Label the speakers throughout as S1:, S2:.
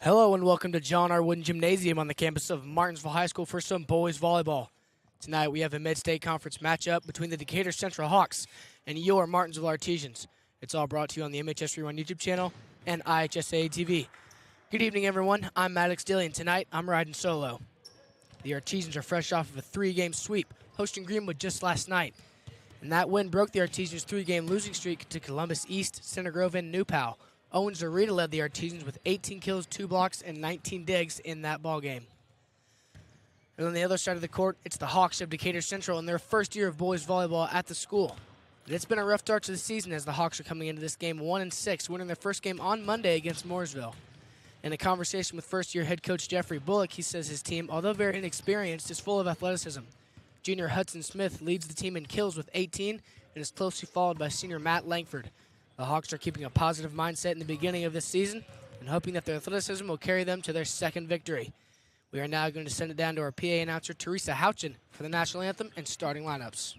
S1: Hello and welcome to John R. Wooden Gymnasium on the campus of Martinsville High School for some boys volleyball. Tonight we have a mid-state conference matchup between the Decatur Central Hawks and your Martinsville Artesians. It's all brought to you on the MHS Rerun YouTube channel and IHSA TV. Good evening, everyone. I'm Maddox Dilly, and tonight I'm riding solo. The Artesians are fresh off of a 3-game sweep, hosting Greenwood just last night. And that win broke the Artesians' 3-game losing streak to Columbus East, Center Grove, and New Powell. Owen Zarita led the Artesians with 18 kills, 2 blocks, and 19 digs in that ballgame. And on the other side of the court, it's the Hawks of Decatur Central in their first year of boys volleyball at the school. And it's been a rough start to the season as the Hawks are coming into this game 1-6, winning their first game on Monday against Mooresville. In a conversation with first-year head coach Jeffrey Bullock, he says his team, although very inexperienced, is full of athleticism. Junior Hudson Smith leads the team in kills with 18 and is closely followed by senior Matt Langford. The Hawks are keeping a positive mindset in the beginning of this season and hoping that their athleticism will carry them to their second victory. We are now going to send it down to our PA announcer, Teresa Houchin, for the national anthem and starting lineups.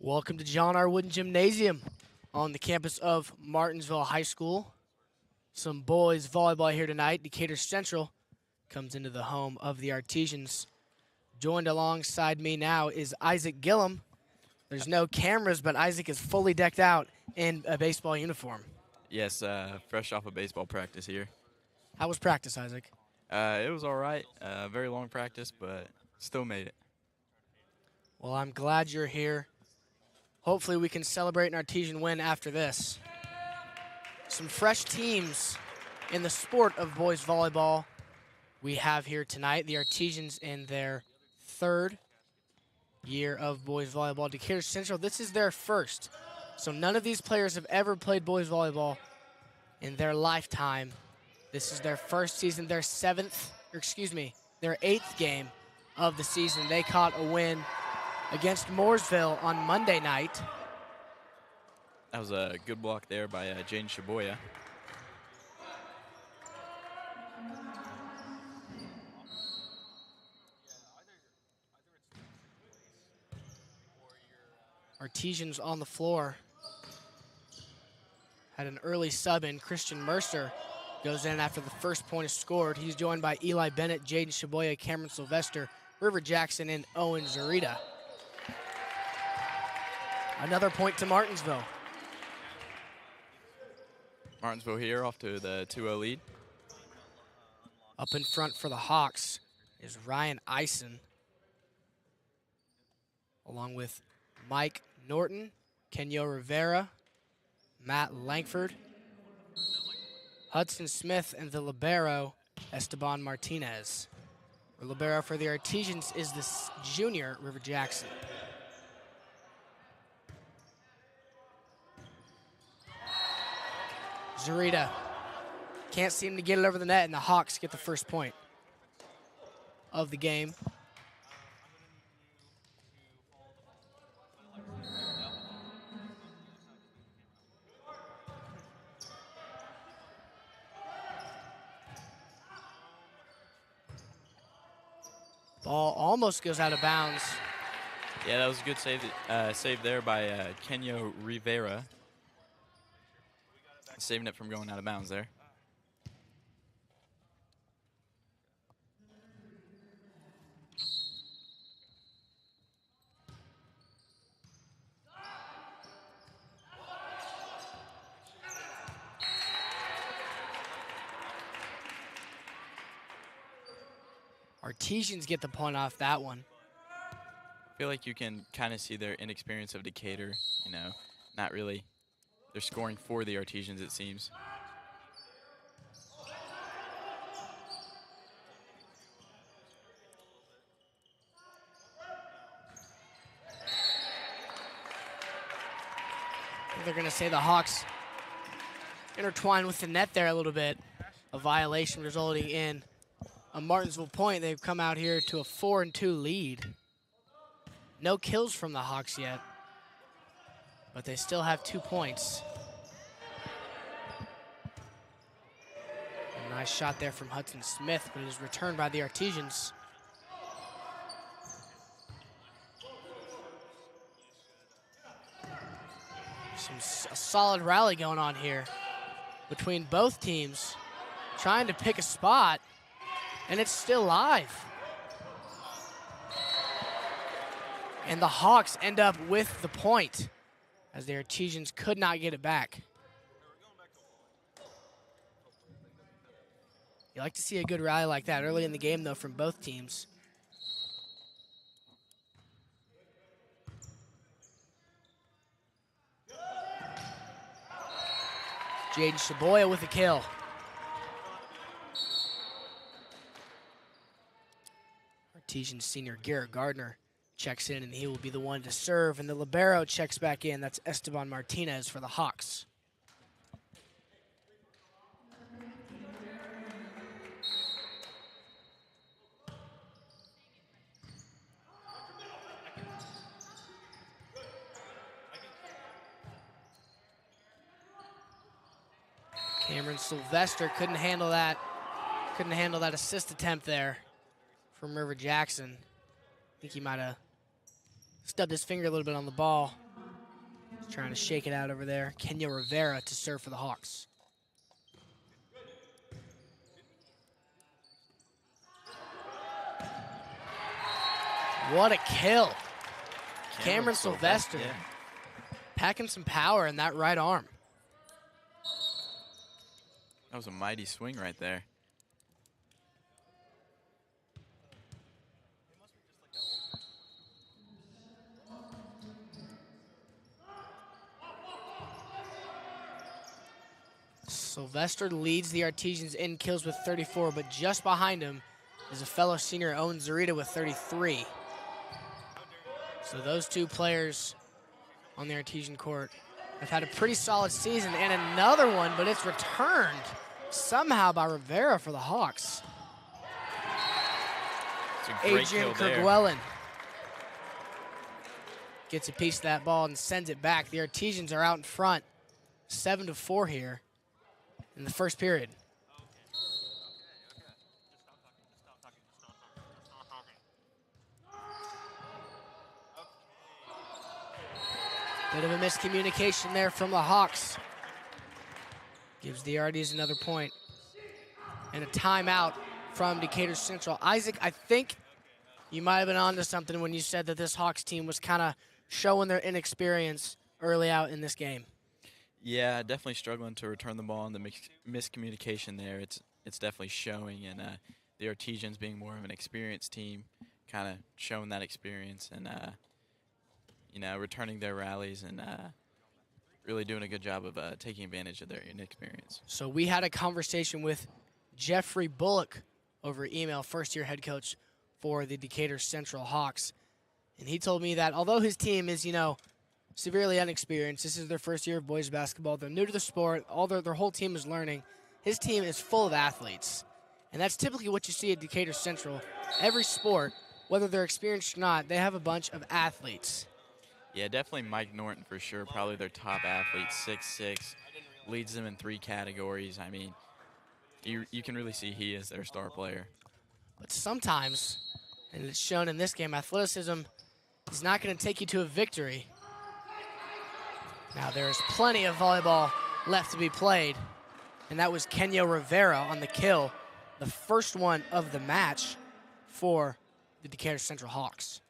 S1: Welcome to John R. Wooden Gymnasium on the campus of Martinsville High School. Some boys volleyball here tonight. Decatur Central comes into the home of the Artesians. Joined alongside me now is Isaac Gillum. There's no cameras, but Isaac is fully decked out in a baseball uniform.
S2: Yes, fresh off of baseball practice here.
S1: How was practice, Isaac?
S2: It was all right. Very long practice, but still made it.
S1: Well, I'm glad you're here. Hopefully we can celebrate an Artesian win after this. Some fresh teams in the sport of boys volleyball we have here tonight. The Artesians in their third year of boys volleyball. Decatur Central, this is their first. So none of these players have ever played boys volleyball in their lifetime. This is their first season, their eighth game of the season. They caught a win against Mooresville on Monday night.
S2: That was a good block there by Jaden Shiboya.
S1: Artesians on the floor. Had an early sub in. Christian Mercer goes in after the first point is scored. He's joined by Eli Bennett, Jaden Shiboya, Cameron Sylvester, River Jackson, and Owen Zarita. Another point to Martinsville.
S2: Martinsville here off to the 2-0 lead.
S1: Up in front for the Hawks is Ryan Eisen, along with Mike Norton, Kenyo Rivera, Matt Langford, Hudson Smith, and the libero, Esteban Martinez. The libero for the Artesians is the junior, River Jackson. Zarita can't seem to get it over the net, and the Hawks get the first point of the game. Ball almost goes out of bounds.
S2: Yeah, that was a good save there by Kenyo Rivera. Saving it from going out of bounds there.
S1: Artesians get the point off that one.
S2: I feel like you can kind of see their inexperience of Decatur, not really. They're scoring for the Artesians, it seems.
S1: I think they're going to say the Hawks intertwined with the net there a little bit. A violation resulting in a Martinsville point. They've come out here to a 4-2 lead. No kills from the Hawks yet, but they still have 2 points. A nice shot there from Hudson Smith, but it is returned by the Artesians. A solid rally going on here between both teams, trying to pick a spot, and it's still live. And the Hawks end up with the point, as the Artesians could not get it back. You like to see a good rally like that early in the game, though, from both teams. Jaden Shiboya with a kill. Artesian senior Garrett Gardner checks in, and he will be the one to serve, and the libero checks back in. That's Esteban Martinez for the Hawks. Cameron Sylvester couldn't handle that assist attempt there from River Jackson. I think he might have stubbed his finger a little bit on the ball. He's trying to shake it out over there. Kenya Rivera to serve for the Hawks. What a kill. Cameron Sylvester.
S2: Yeah.
S1: Packing some power in that right arm.
S2: That was a mighty swing right there.
S1: Sylvester leads the Artesians in kills with 34, but just behind him is a fellow senior, Owen Zarita, with 33. So those two players on the Artesian court have had a pretty solid season, and another one, but it's returned somehow by Rivera for the Hawks.
S2: It's a great
S1: Adrian
S2: kill there.
S1: Kerguelen gets a piece of that ball and sends it back. The Artesians are out in front, 7-4 here in the first period. Bit of a miscommunication there from the Hawks. Gives the Arties another point. And a timeout from Decatur Central. Isaac, I think you might have been onto something when you said that this Hawks team was kind of showing their inexperience early out in this game.
S2: Yeah, definitely struggling to return the ball, and the miscommunication there, it's definitely showing. And the Artesians being more of an experienced team, kind of showing that experience and, you know, returning their rallies and really doing a good job of taking advantage of their inexperience.
S1: So we had a conversation with Jeffrey Bullock over email, first-year head coach for the Decatur Central Hawks. And he told me that although his team is, you know, severely inexperienced, this is their first year of boys basketball, they're new to the sport, all their whole team is learning, his team is full of athletes. And that's typically what you see at Decatur Central. Every sport, whether they're experienced or not, they have a bunch of athletes.
S2: Yeah, definitely Mike Norton for sure, probably their top athlete, 6'6", leads them in 3 categories. I mean, you can really see he is their star player.
S1: But sometimes, and it's shown in this game, athleticism is not going to take you to a victory. Now there's plenty of volleyball left to be played, and that was Kenya Rivera on the kill, the first one of the match for the Decatur Central Hawks.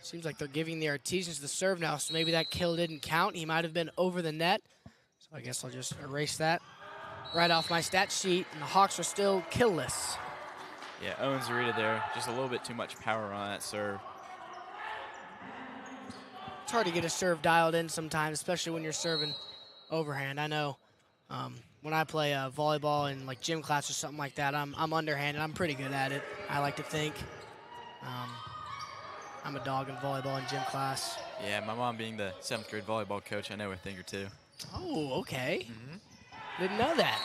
S1: Seems like they're giving the Artesians the serve now, so maybe that kill didn't count. He might have been over the net. So I guess I'll just erase that right off my stat sheet, and the Hawks are still killless.
S2: Yeah, Owen Zarita there, just a little bit too much power on that serve.
S1: It's hard to get a serve dialed in sometimes, especially when you're serving overhand. I know when I play volleyball in like gym class or something like that, I'm underhanded. I'm pretty good at it, I like to think. I'm a dog in volleyball in gym class.
S2: Yeah, my mom being the 7th grade volleyball coach, I know a thing or two.
S1: Oh, okay.
S2: Mm-hmm.
S1: Didn't know that.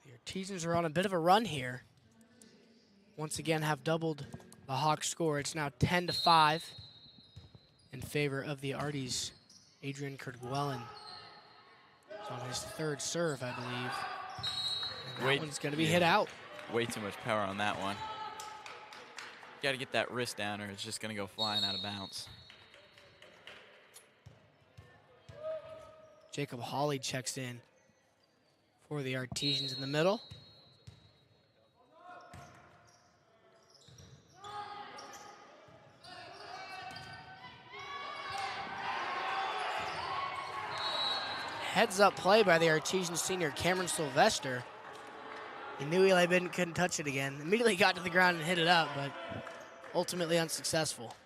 S1: The Artesians are on a bit of a run here. Once again, have doubled the Hawks score. It's now 10-5 in favor of the Arties. Adrian Kerguelen is on his 3rd serve, I believe. And that one's going to be hit out.
S2: Way too much power on that one. Got to get that wrist down or it's just going to go flying out of bounds.
S1: Jacob Hawley checks in for the Artesians in the middle. Heads up play by the Artesian senior Cameron Sylvester. He knew Eli Bidden couldn't touch it again. Immediately got to the ground and hit it up, but ultimately unsuccessful.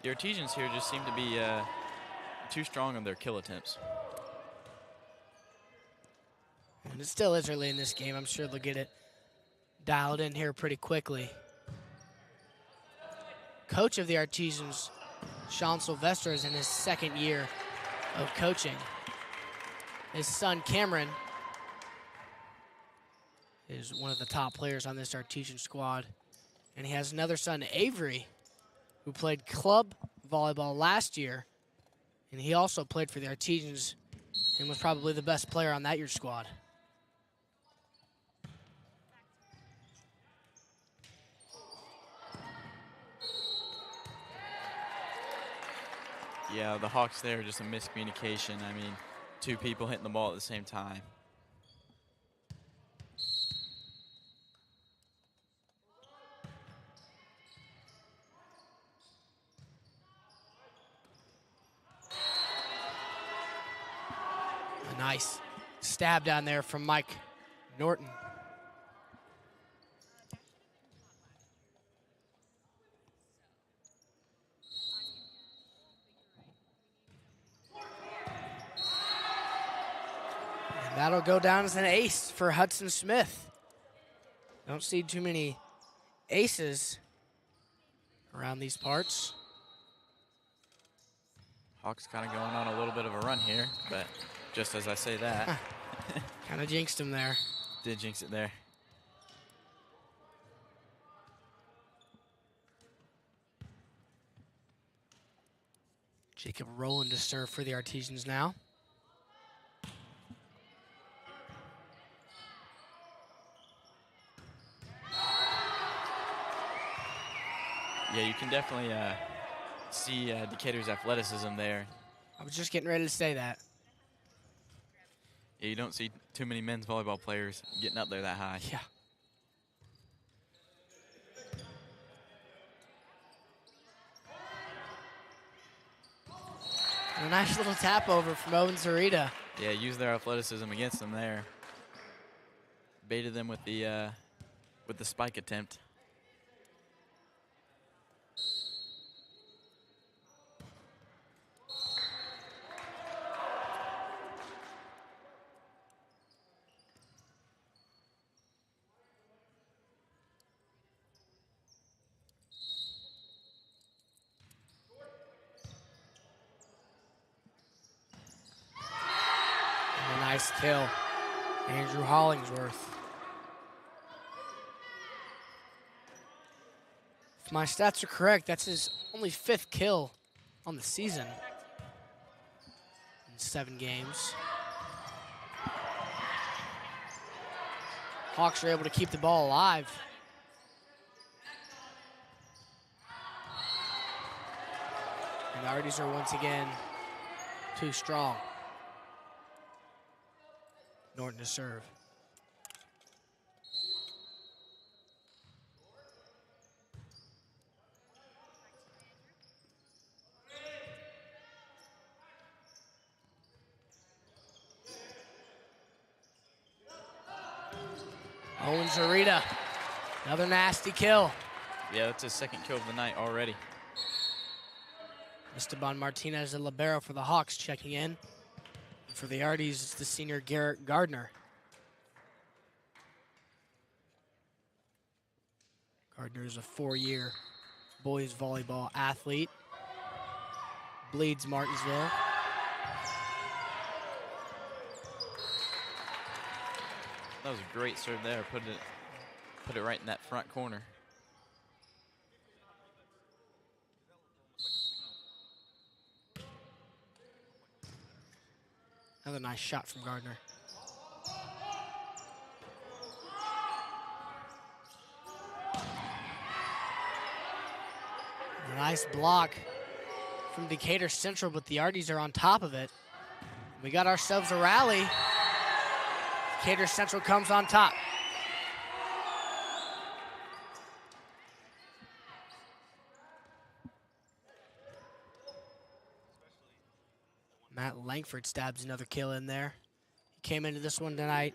S2: The Artesians here just seem to be too strong on their kill attempts.
S1: And it still is early in this game. I'm sure they'll get it dialed in here pretty quickly. Coach of the Artesians, Sean Sylvester, is in his second year of coaching. His son, Cameron, is one of the top players on this Artesian squad. And he has another son, Avery, who played club volleyball last year. And he also played for the Artesians and was probably the best player on that year's squad.
S2: Yeah, the Hawks there, just a miscommunication. I mean, two people hitting the ball at the same time.
S1: A nice stab down there from Mike Norton. And that'll go down as an ace for Hudson Smith. Don't see too many aces around these parts.
S2: Hawks kind of going on a little bit of a run here, but just as I say that.
S1: Kind of jinxed him there.
S2: Did jinx it there.
S1: Jacob Rowland to serve for the Artesians now.
S2: Yeah, you can definitely see Decatur's athleticism there.
S1: I was just getting ready to say that.
S2: Yeah, you don't see too many men's volleyball players getting up there that high.
S1: Yeah. A nice little tap over from Owen Zarita.
S2: Yeah, use their athleticism against them there. Baited them with the spike attempt.
S1: And a nice kill. Andrew Hollingsworth. If my stats are correct, that's his only 5th kill on the season in 7 games. Hawks are able to keep the ball alive. And the Arties are once again too strong. Norton to serve. Owen Zarita, another nasty kill.
S2: Yeah, that's his 2nd kill of the night already.
S1: Esteban Martinez, a libero for the Hawks, checking in. For the Arties, it's the senior Garrett Gardner. Gardner is a 4-year boys volleyball athlete. Bleeds Martinsville.
S2: That was a great serve there. Put it right in that front corner.
S1: Another nice shot from Gardner. A nice block from Decatur Central, but the Arties are on top of it. We got ourselves a rally. Decatur Central comes on top. Matt Langford stabs another kill in there. He came into this one tonight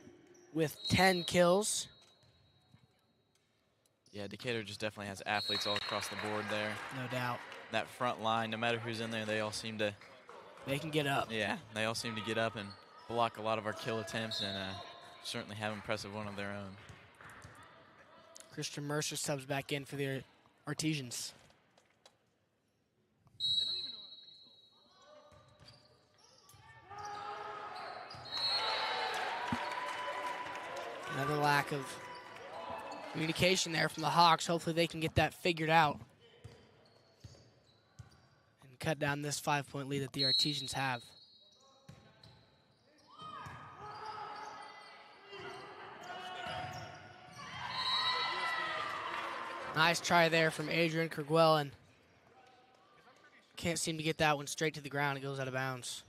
S1: with 10 kills.
S2: Yeah, Decatur just definitely has athletes all across the board there.
S1: No doubt.
S2: That front line, no matter who's in there, they all seem to...
S1: They can get up.
S2: Yeah, they all seem to get up and block a lot of our kill attempts and certainly have impressive one of their own.
S1: Christian Mercer subs back in for the Artesians. Another lack of communication there from the Hawks. Hopefully they can get that figured out and cut down this 5-point lead that the Artesians have. Nice try there from Adrian Kerguelen. Can't seem to get that one straight to the ground. It goes out of bounds.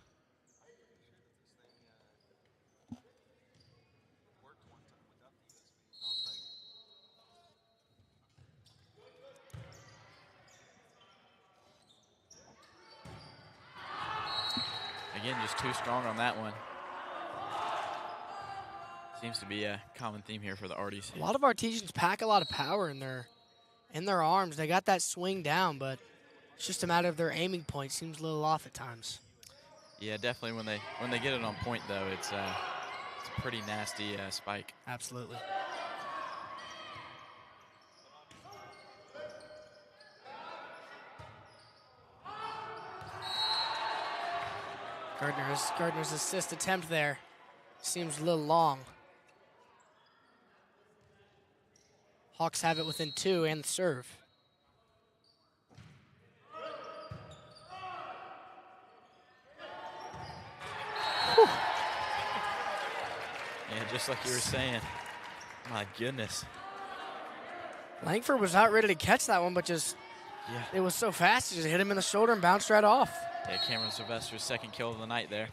S2: Again, just too strong on that one. Seems to be a common theme here for the Arties.
S1: A lot of Artesians pack a lot of power in their arms. They got that swing down, but it's just a matter of their aiming point. Seems a little off at times.
S2: Yeah, definitely when they get it on point though, it's a pretty nasty spike.
S1: Absolutely. Gardner's assist attempt there seems a little long. Hawks have it within 2 and the serve. Whew.
S2: Yeah, just like you were saying. My goodness.
S1: Langford was not ready to catch that one, but just, it was so fast, it just hit him in the shoulder and bounced right off.
S2: Yeah, Cameron Sylvester's second kill of the night there.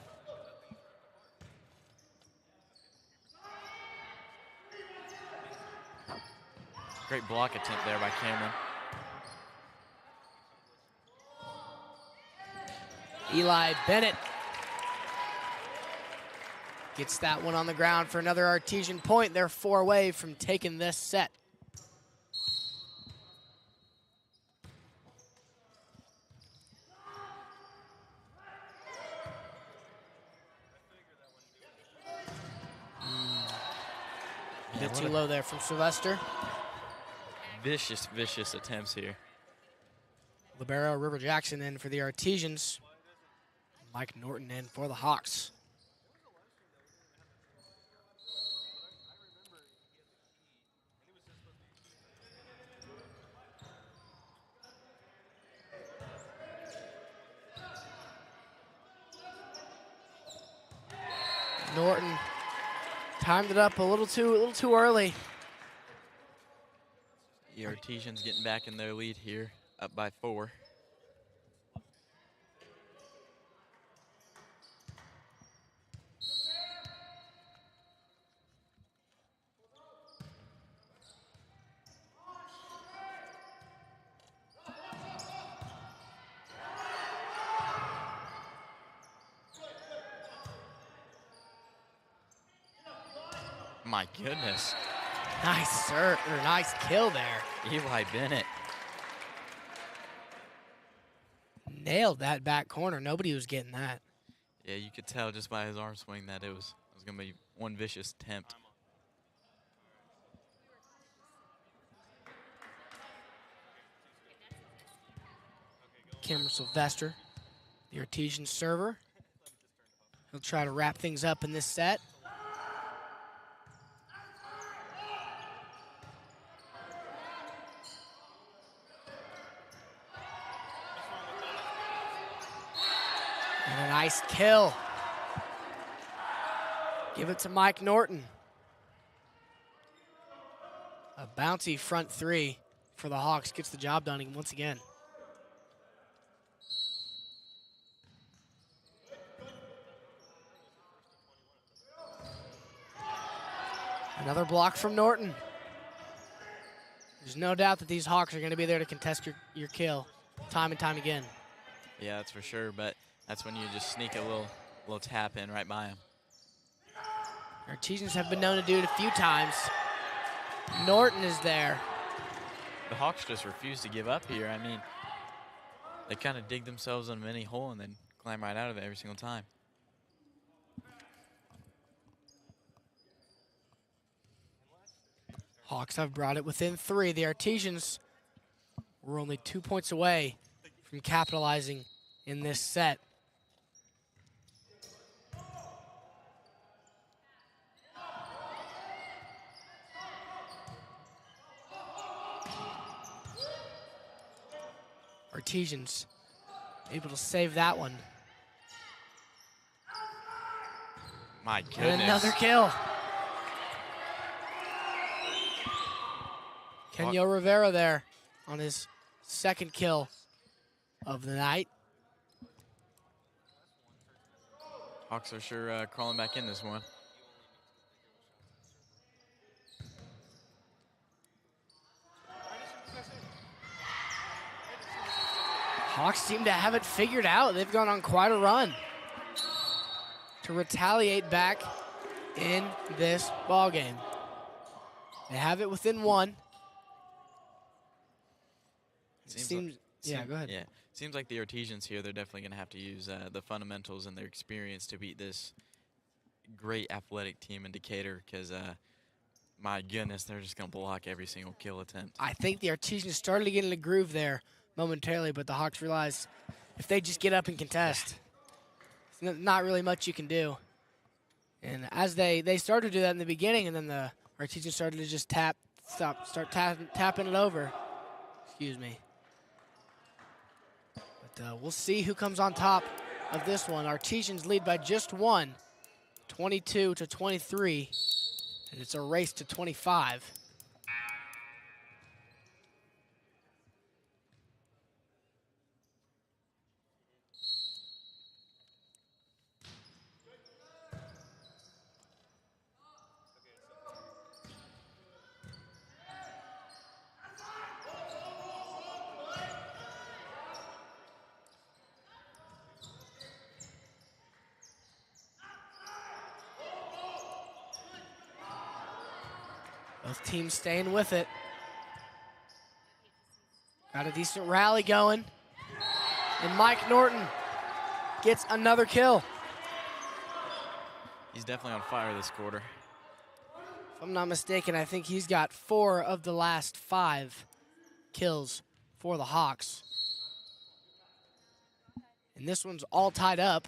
S2: Great block attempt there by Cameron.
S1: Eli Bennett gets that one on the ground for another Artesian point. They're 4 away from taking this set. A bit too low there from Sylvester.
S2: Vicious attempts here.
S1: Libero River Jackson in for the Artesians. Mike Norton in for the Hawks. Norton timed it up a little too early.
S2: The Artesians getting back in their lead here, up by 4. My goodness.
S1: Nice serve, or nice kill there.
S2: Eli Bennett.
S1: Nailed that back corner. Nobody was getting that.
S2: Yeah, you could tell just by his arm swing that it was going to be one vicious attempt.
S1: Cameron Sylvester, the Artesian server. He'll try to wrap things up in this set. And a nice kill. Give it to Mike Norton. A bouncy front 3 for the Hawks. Gets the job done once again. Another block from Norton. There's no doubt that these Hawks are going to be there to contest your kill time and time again.
S2: Yeah, that's for sure, but that's when you just sneak a little tap in right by him.
S1: Artesians have been known to do it a few times. Norton is there.
S2: The Hawks just refuse to give up here. I mean, they kind of dig themselves in a mini hole and then climb right out of it every single time.
S1: Hawks have brought it within 3. The Artesians were only 2 points away from capitalizing in this set. Artesians able to save that one.
S2: My goodness.
S1: And another kill. Kenyo Rivera there on his second kill of the night.
S2: Hawks are sure crawling back in this one.
S1: Hawks seem to have it figured out. They've gone on quite a run to retaliate back in this ball game. They have it within 1. Yeah, go ahead.
S2: Yeah, seems like the Artesians here, they're definitely going to have to use the fundamentals and their experience to beat this great athletic team in Decatur because, my goodness, they're just going to block every single kill attempt.
S1: I think the Artesians started to get in a groove there momentarily, but the Hawks realized if they just get up and contest, there's not really much you can do. And as they started to do that in the beginning, and then the Artesians started to just start tapping it over. Excuse me. But we'll see who comes on top of this one. Artesians lead by just 1, 22-23, and it's a race to 25. Both teams staying with it. Got a decent rally going. And Mike Norton gets another kill.
S2: He's definitely on fire this quarter.
S1: If I'm not mistaken, I think he's got 4 of the last 5 kills for the Hawks. And this one's all tied up.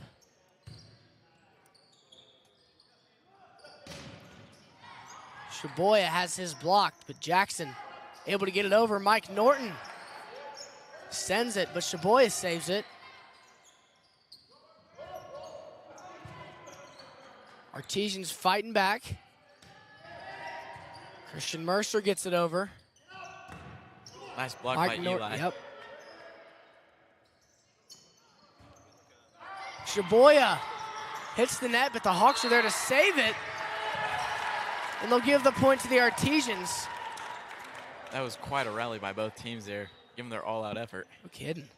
S1: Shaboya has his blocked, but Jackson able to get it over. Mike Norton sends it, but Shaboya saves it. Artesians fighting back. Christian Mercer gets it over.
S2: Nice block
S1: Mike
S2: by
S1: Norton,
S2: Eli.
S1: yep. Shaboya hits the net, but the Hawks are there to save it. And they'll give the point to the Artesians.
S2: That was quite a rally by both teams there, giving their all-out effort.
S1: No kidding.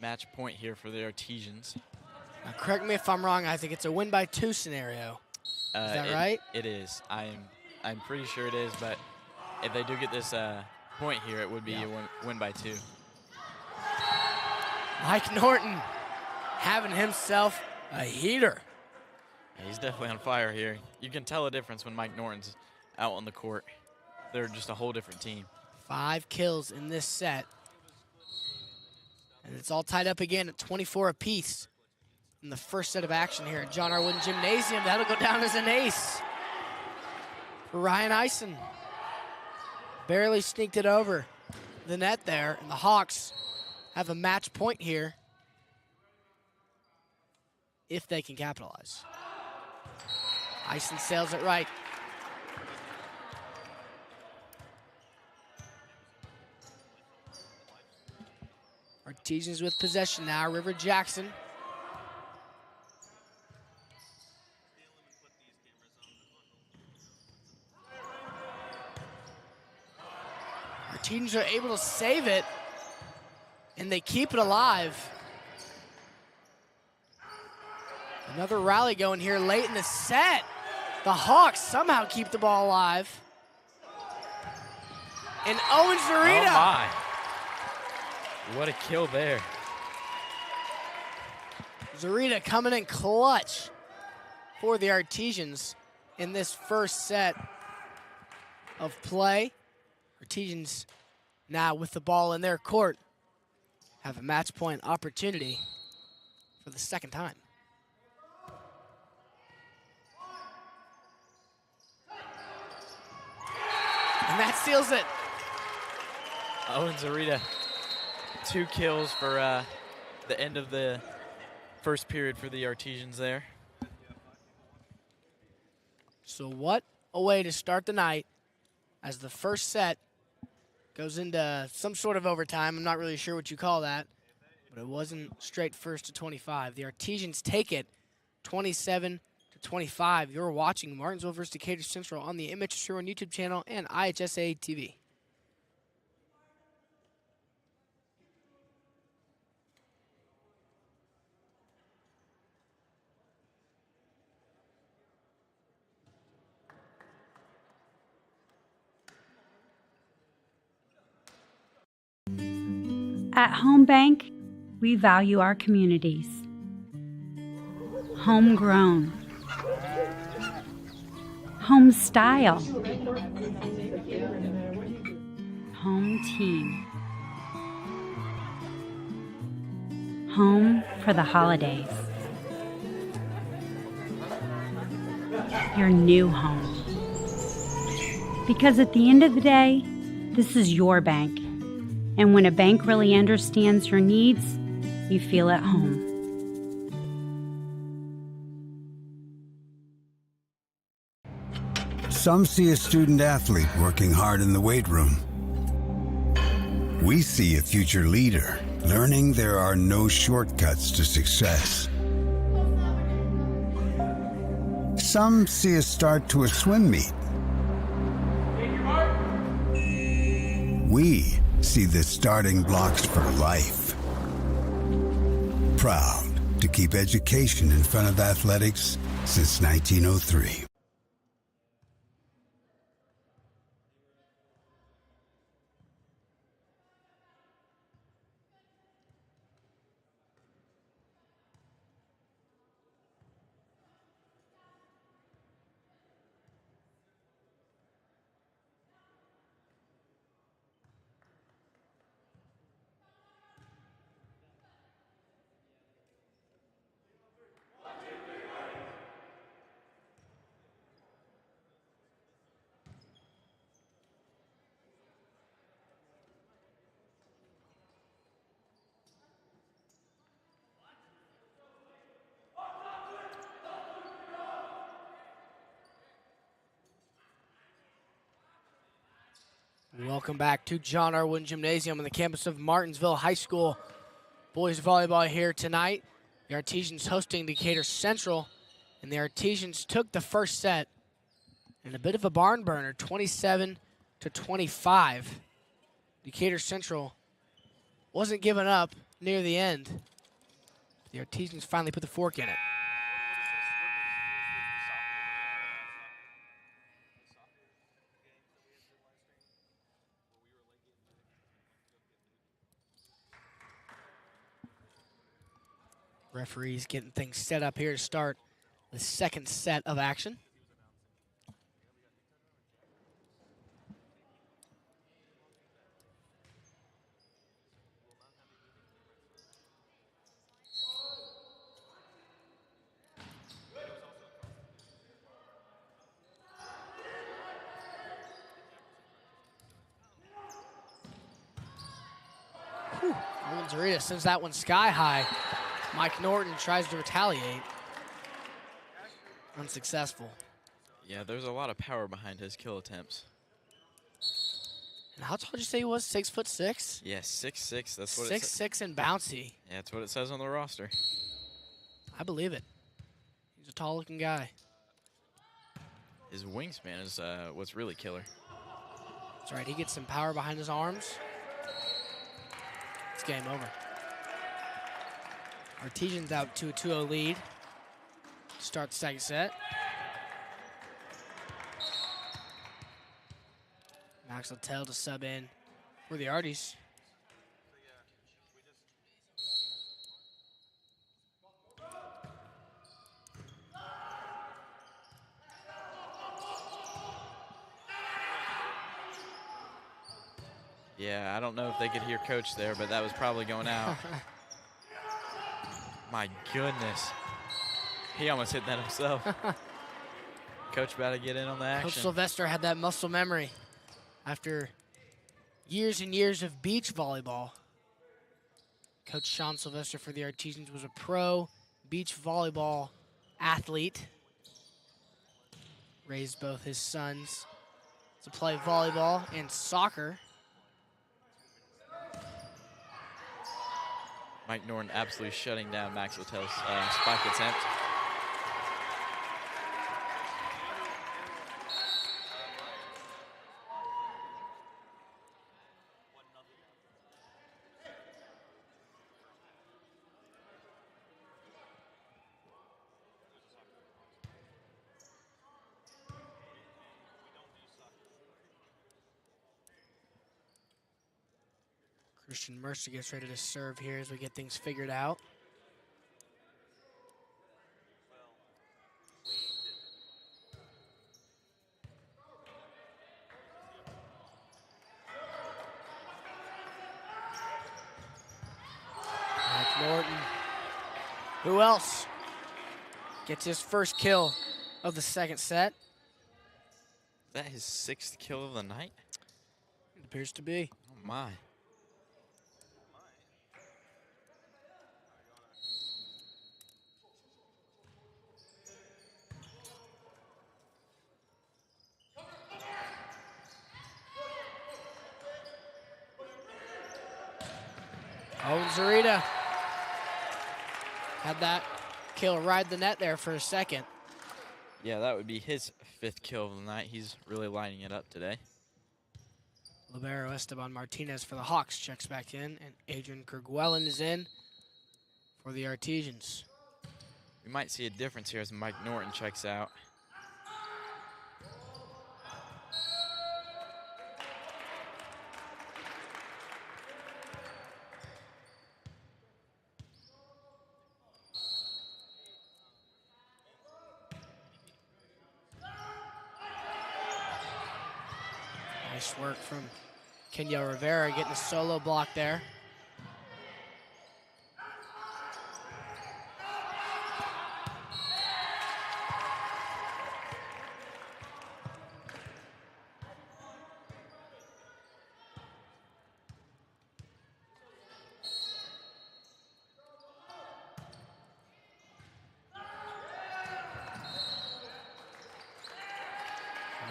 S2: Match point here for the Artesians.
S1: Now, correct me if I'm wrong, Isaac. It's a win by 2 scenario. Is that right?
S2: It is. I'm pretty sure it is, but if they do get this point here, it would be a win by 2.
S1: Mike Norton having himself a heater.
S2: Yeah, he's definitely on fire here. You can tell a difference when Mike Norton's out on the court. They're just a whole different team.
S1: 5 kills in this set. And it's all tied up again at 24 apiece in the first set of action here at John R. Wooden Gymnasium. That'll go down as an ace for Ryan Eisen. Barely sneaked it over the net there, and the Hawks have a match point here if they can capitalize. Eisen sails it right. Artesians with possession now. River Jackson. Artesians are able to save it, and they keep it alive. Another rally going here late in the set. The Hawks somehow keep the ball alive. And Owen Zarita.
S2: Oh my. What a kill there.
S1: Zarita coming in clutch for the Artesians in this first set of play. Artesians now with the ball in their court have a match point opportunity for the second time. And that seals it.
S2: Owen Zarita, 2 kills for the end of the first period for the Artesians there.
S1: So what a way to start the night as the first set goes into some sort of overtime. I'm not really sure what you call that, but it wasn't straight first to 25. The Artesians take it 27-25. You're watching Martinsville versus Decatur Central on the MHS YouTube channel and IHSA TV.
S3: At Home Bank, we value our communities. Homegrown. Home style. Home team. Home for the holidays. Your new home. Because at the end of the day, this is your bank. And when a bank really understands your needs, you feel at home.
S4: Some see a student athlete working hard in the weight room. We see a future leader learning there are no shortcuts to success. Some see a start to a swim meet. We see the starting blocks for life. Proud to keep education in front of athletics since 1903.
S1: Welcome back to John R. Wooden Gymnasium on the campus of Martinsville High School. Boys volleyball here tonight. The Artesians hosting Decatur Central, and the Artesians took the first set in a bit of a barn burner, 27-25. Decatur Central wasn't giving up near the end. The Artesians finally put the fork in it. Referees getting things set up here to start the second set of action. Zarita sends that one sky high. Mike Norton tries to retaliate. Unsuccessful.
S2: Yeah, there's a lot of power behind his kill attempts.
S1: And how tall did you say he was? 6'6"?
S2: Yeah, 6'6". That's what
S1: 6'6" and bouncy.
S2: Yeah, that's what it says on the roster.
S1: I believe it. He's a tall-looking guy.
S2: His wingspan is what's really killer.
S1: That's right. He gets some power behind his arms. It's game over. Artesians out to a 2-0 lead. Start the second set. Max Littell to sub in for the Arties.
S2: Yeah, I don't know if they could hear Coach there, but that was probably going out. My goodness. He almost hit that himself. Coach about to get in on the action.
S1: Coach Sylvester had that muscle memory after years and years of beach volleyball. Coach Sean Sylvester for the Artesians was a pro beach volleyball athlete. Raised both his sons to play volleyball and soccer.
S2: Mike Norton absolutely shutting down Max Littell's spike attempt.
S1: Christian Mercer gets ready to serve here as we get things figured out. Mike Norton. Who else gets his first kill of the second set?
S2: Is that his 6th kill of the night?
S1: It appears to be.
S2: Oh, my.
S1: Oh, Zarita had that kill ride the net there for a second.
S2: Yeah, that would be his 5th kill of the night. He's really lighting it up today.
S1: Libero Esteban Martinez for the Hawks checks back in, and Adrian Kerguelen is in for the Artesians.
S2: We might see a difference here as Mike Norton checks out.
S1: Nice work from Kenya Rivera getting a solo block there.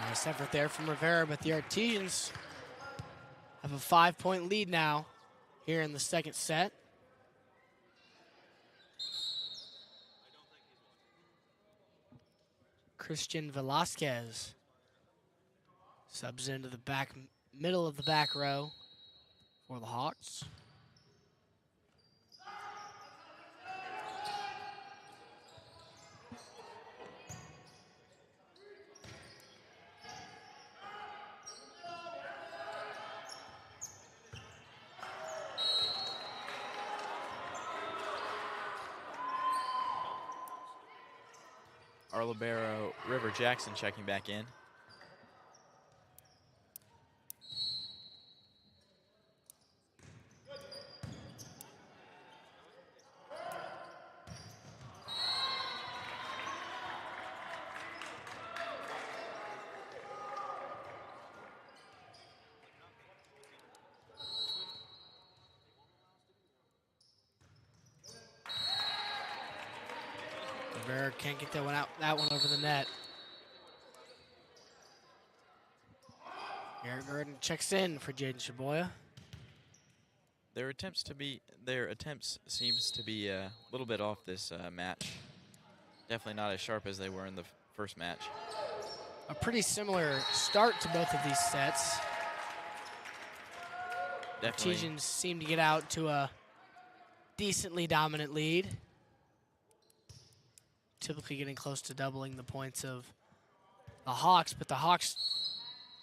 S1: Nice effort there from Rivera, but the Artesians have a 5-point lead now here in the second set. Christian Velasquez subs into the middle of the back row for the Hawks.
S2: Our libero, River Jackson, checking back in.
S1: Rivera can't get that one over the net. Garrett Gordon checks in for Jaden Shaboya.
S2: Their attempts seems to be a little bit off this match. Definitely not as sharp as they were in the first match.
S1: A pretty similar start to both of these sets.
S2: Definitely.
S1: Artesians seem to get out to a decently dominant lead. Typically getting close to doubling the points of the Hawks, but the Hawks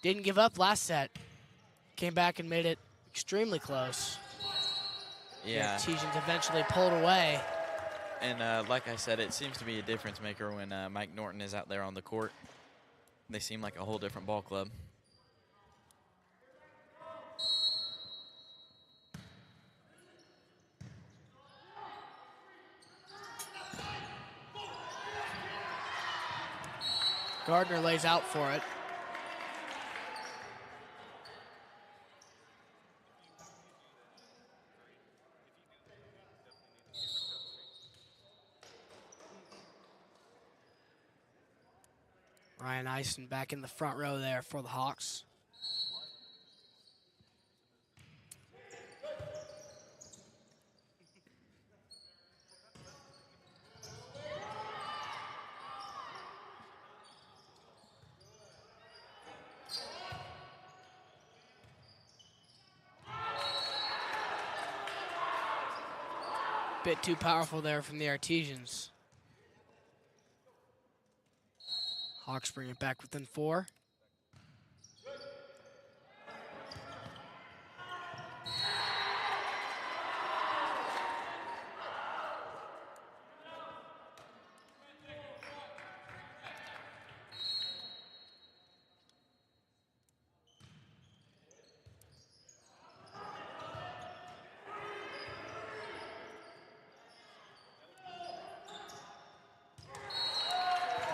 S1: didn't give up last set. Came back and made it extremely close.
S2: Yeah.
S1: The Artesians eventually pulled away.
S2: And like I said, it seems to be a difference maker when Mike Norton is out there on the court. They seem like a whole different ball club.
S1: Gardner lays out for it. Ryan Eisen back in the front row there for the Hawks. Bit too powerful there from the Artesians. Hawks bring it back within 4.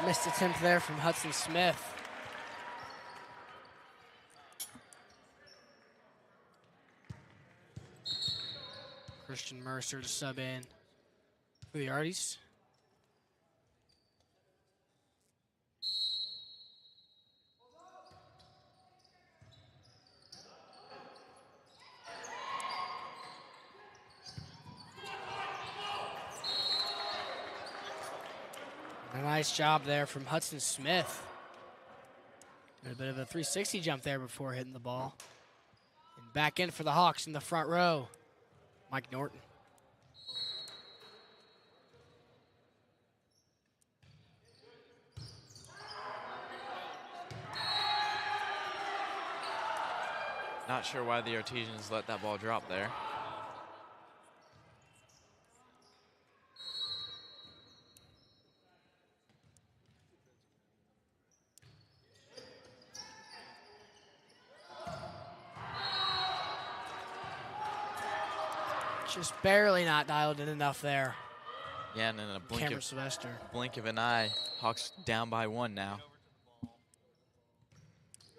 S1: Missed attempt there from Hudson Smith. Christian Mercer to sub in for the Arties. A nice job there from Hudson Smith. Did a bit of a 360 jump there before hitting the ball. And back in for the Hawks in the front row, Mike Norton.
S2: Not sure why the Artesians let that ball drop there.
S1: Just barely not dialed in enough there.
S2: Yeah, and in a
S1: Cameron Sylvester.
S2: blink of an eye, Hawks down by 1 now.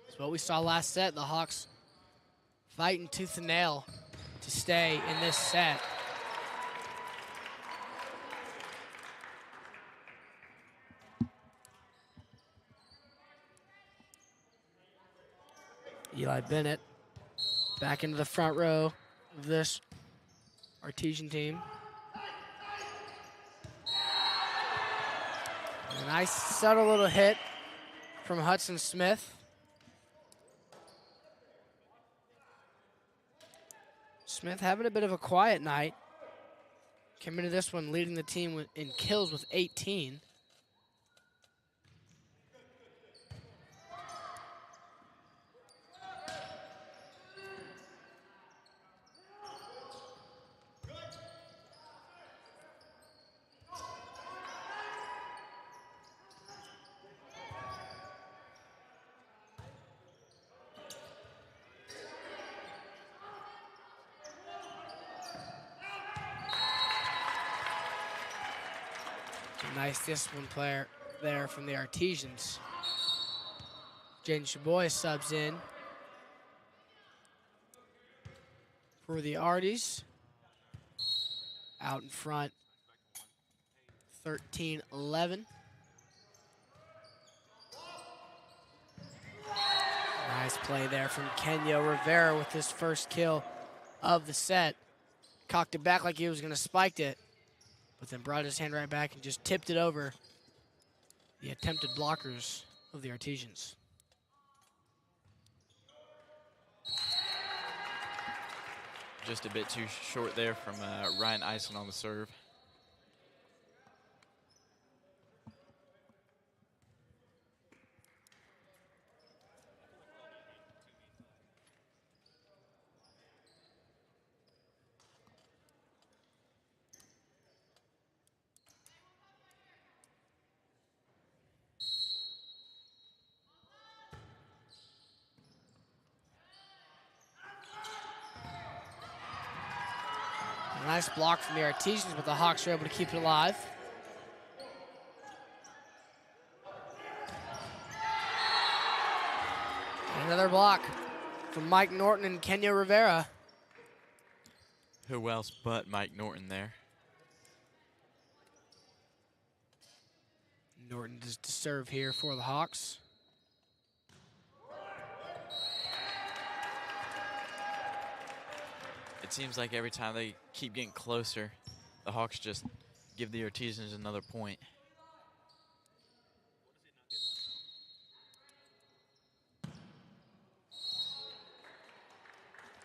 S1: That's what we saw last set. The Hawks fighting tooth and nail to stay in this set. Eli Bennett back into the front row of this Artesian team. And a nice subtle little hit from Hudson Smith. Smith having a bit of a quiet night. Came into this one leading the team in kills with 18. Nice discipline player there from the Artesians. Jaden Chaboy subs in for the Arties. Out in front, 13-11. Nice play there from Kenyo Rivera with his first kill of the set. Cocked it back like he was going to spike it, but then brought his hand right back and just tipped it over the attempted blockers of the Artesians.
S2: Just a bit too short there from Ryan Eisen on the serve.
S1: A nice block from the Artesians, but the Hawks are able to keep it alive. Another block from Mike Norton and Kenya Rivera.
S2: Who else but Mike Norton there?
S1: Norton does to serve here for the Hawks.
S2: It seems like every time they keep getting closer, the Hawks just give the Artisans another point.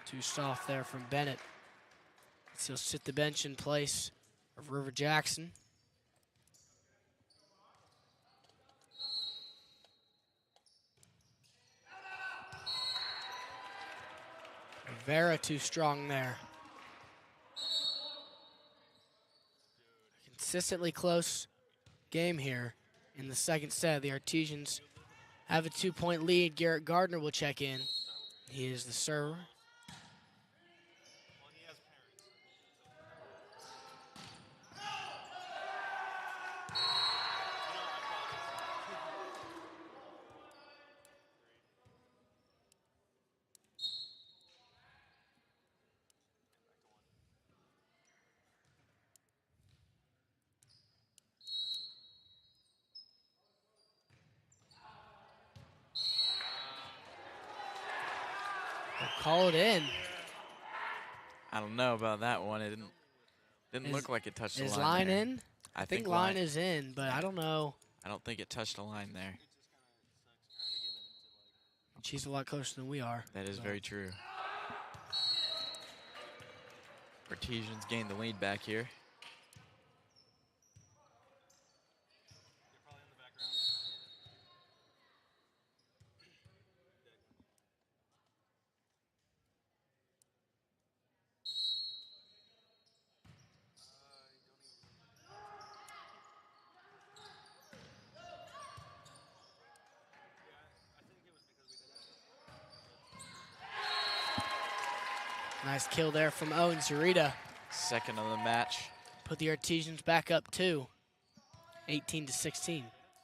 S1: Too soft there from Bennett. He'll sit the bench in place of River Jackson. Rivera too strong there. Consistently close game here in the second set. The Artesians have a 2-point lead. Garrett Gardner will check in. He is the server. Call it in.
S2: I don't know about that one. It didn't look like it touched the line.
S1: Is line
S2: there.
S1: in? I think line is in, but I don't know.
S2: I don't think it touched the line there.
S1: She's a lot closer than we are.
S2: That is very true. Artesians gain the lead back here.
S1: Nice kill there from Owen Zurita.
S2: Second of the match.
S1: Put the Artesians back up too. 18-16.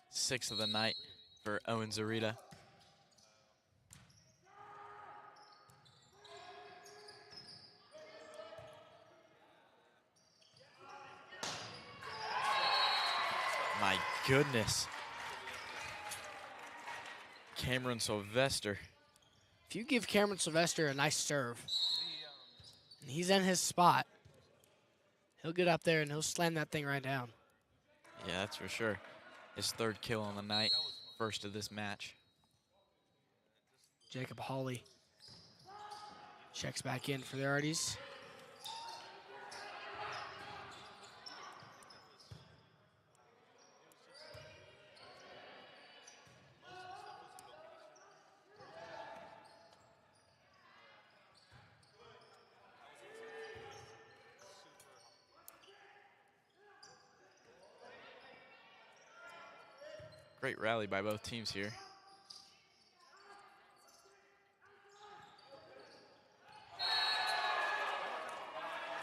S2: Sixth of the night for Owen Zurita. My goodness. Cameron Sylvester.
S1: If you give Cameron Sylvester a nice serve, and he's in his spot, he'll get up there and he'll slam that thing right down.
S2: Yeah, that's for sure. His third kill on the night, first of this match.
S1: Jacob Hawley checks back in for the Arties.
S2: Great rally by both teams here.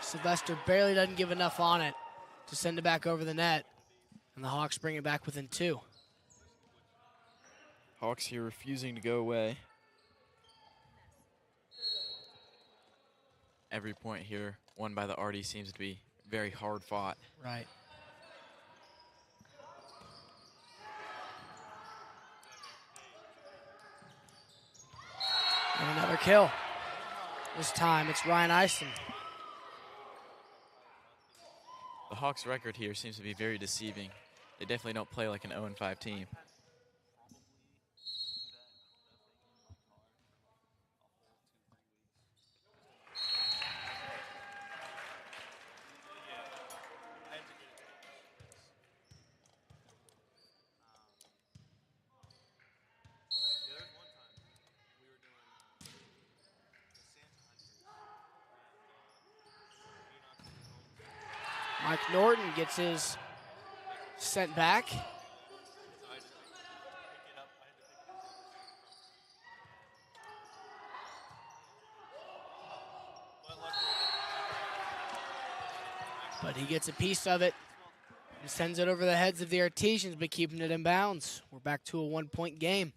S1: Sylvester barely doesn't give enough on it to send it back over the net, and the Hawks bring it back within 2.
S2: Hawks here refusing to go away. Every point here won by the Artie seems to be very hard fought.
S1: Right. And another kill. This time it's Ryan Eiston.
S2: The Hawks' record here seems to be very deceiving. They definitely don't play like an 0-5 team.
S1: Mike Norton gets his sent back. But he gets a piece of it and sends it over the heads of the Artesians, but keeping it in bounds. We're back to a 1-point game.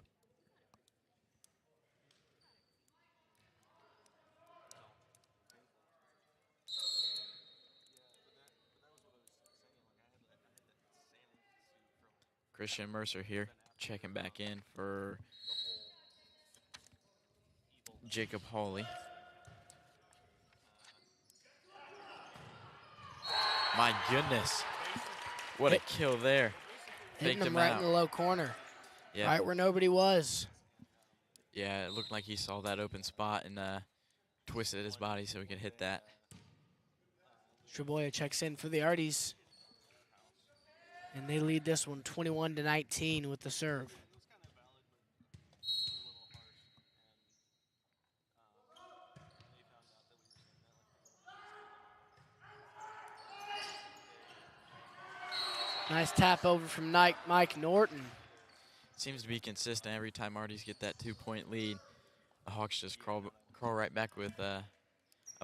S2: Christian Mercer here, checking back in for Jacob Hawley. My goodness, what a kill there.
S1: Hitting
S2: Faked
S1: him
S2: him
S1: right
S2: out.
S1: in the low corner,
S2: Yeah.
S1: right where nobody was.
S2: Yeah, it looked like he saw that open spot and twisted his body so he could hit that.
S1: Traboya checks in for the Arties. And they lead this one 21-19 with the serve. Nice tap over from Mike Norton.
S2: Seems to be consistent every time Arties get that 2-point lead. The Hawks just crawl right back with a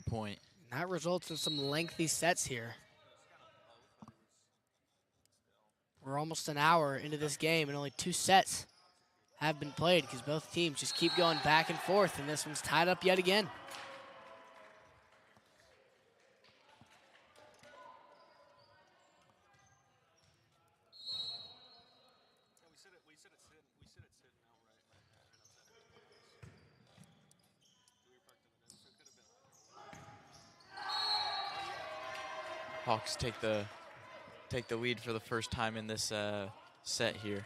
S2: point.
S1: And that results in some lengthy sets here. We're almost an hour into this game and only 2 sets have been played because both teams just keep going back and forth, and this one's tied up yet again.
S2: Hawks take the lead for the first time in this set here.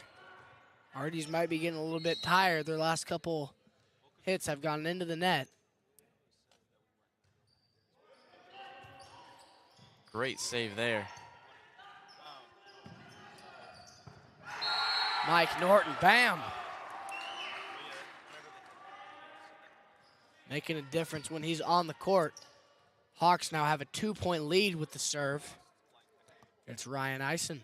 S1: Arties might be getting a little bit tired. Their last couple hits have gone into the net.
S2: Great save there.
S1: Mike Norton, bam! Making a difference when he's on the court. Hawks now have a 2-point lead with the serve. It's Ryan Eisen.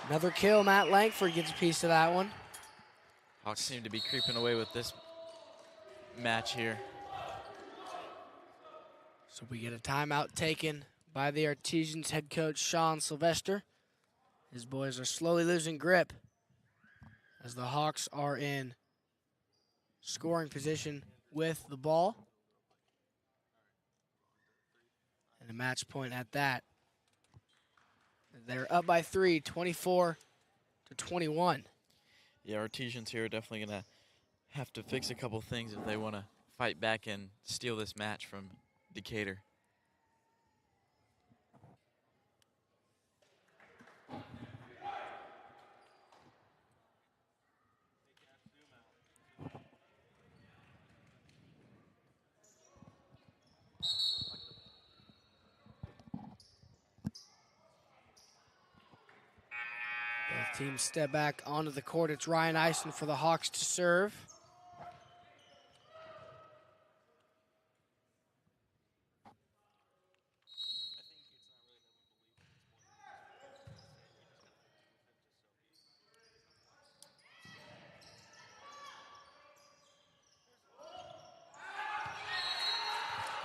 S1: Another kill, Matt Langford gets a piece of that one.
S2: Hawks seem to be creeping away with this match here.
S1: So we get a timeout taken by the Artesians head coach, Sean Sylvester. His boys are slowly losing grip as the Hawks are in scoring position with the ball. And a match point at that. They're up by 3, 24-21.
S2: Yeah, Artesians here are definitely going to have to fix a couple things if they want to fight back and steal this match from Decatur.
S1: Both teams step back onto the court. It's Ryan Eisen for the Hawks to serve.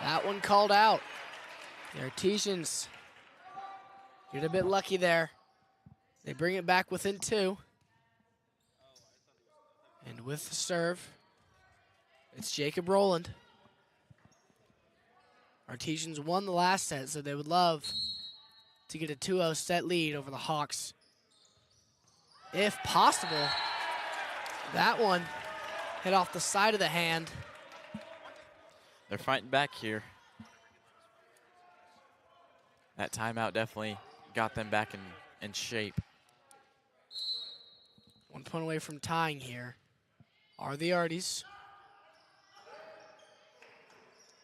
S1: That one called out. The Artesians get a bit lucky there. They bring it back within 2. And with the serve, it's Jacob Rowland. Artesians won the last set, so they would love to get a 2-0 set lead over the Hawks. If possible, that one hit off the side of the hand.
S2: They're fighting back here. That timeout definitely got them back in shape.
S1: 1 point away from tying here are the Arties.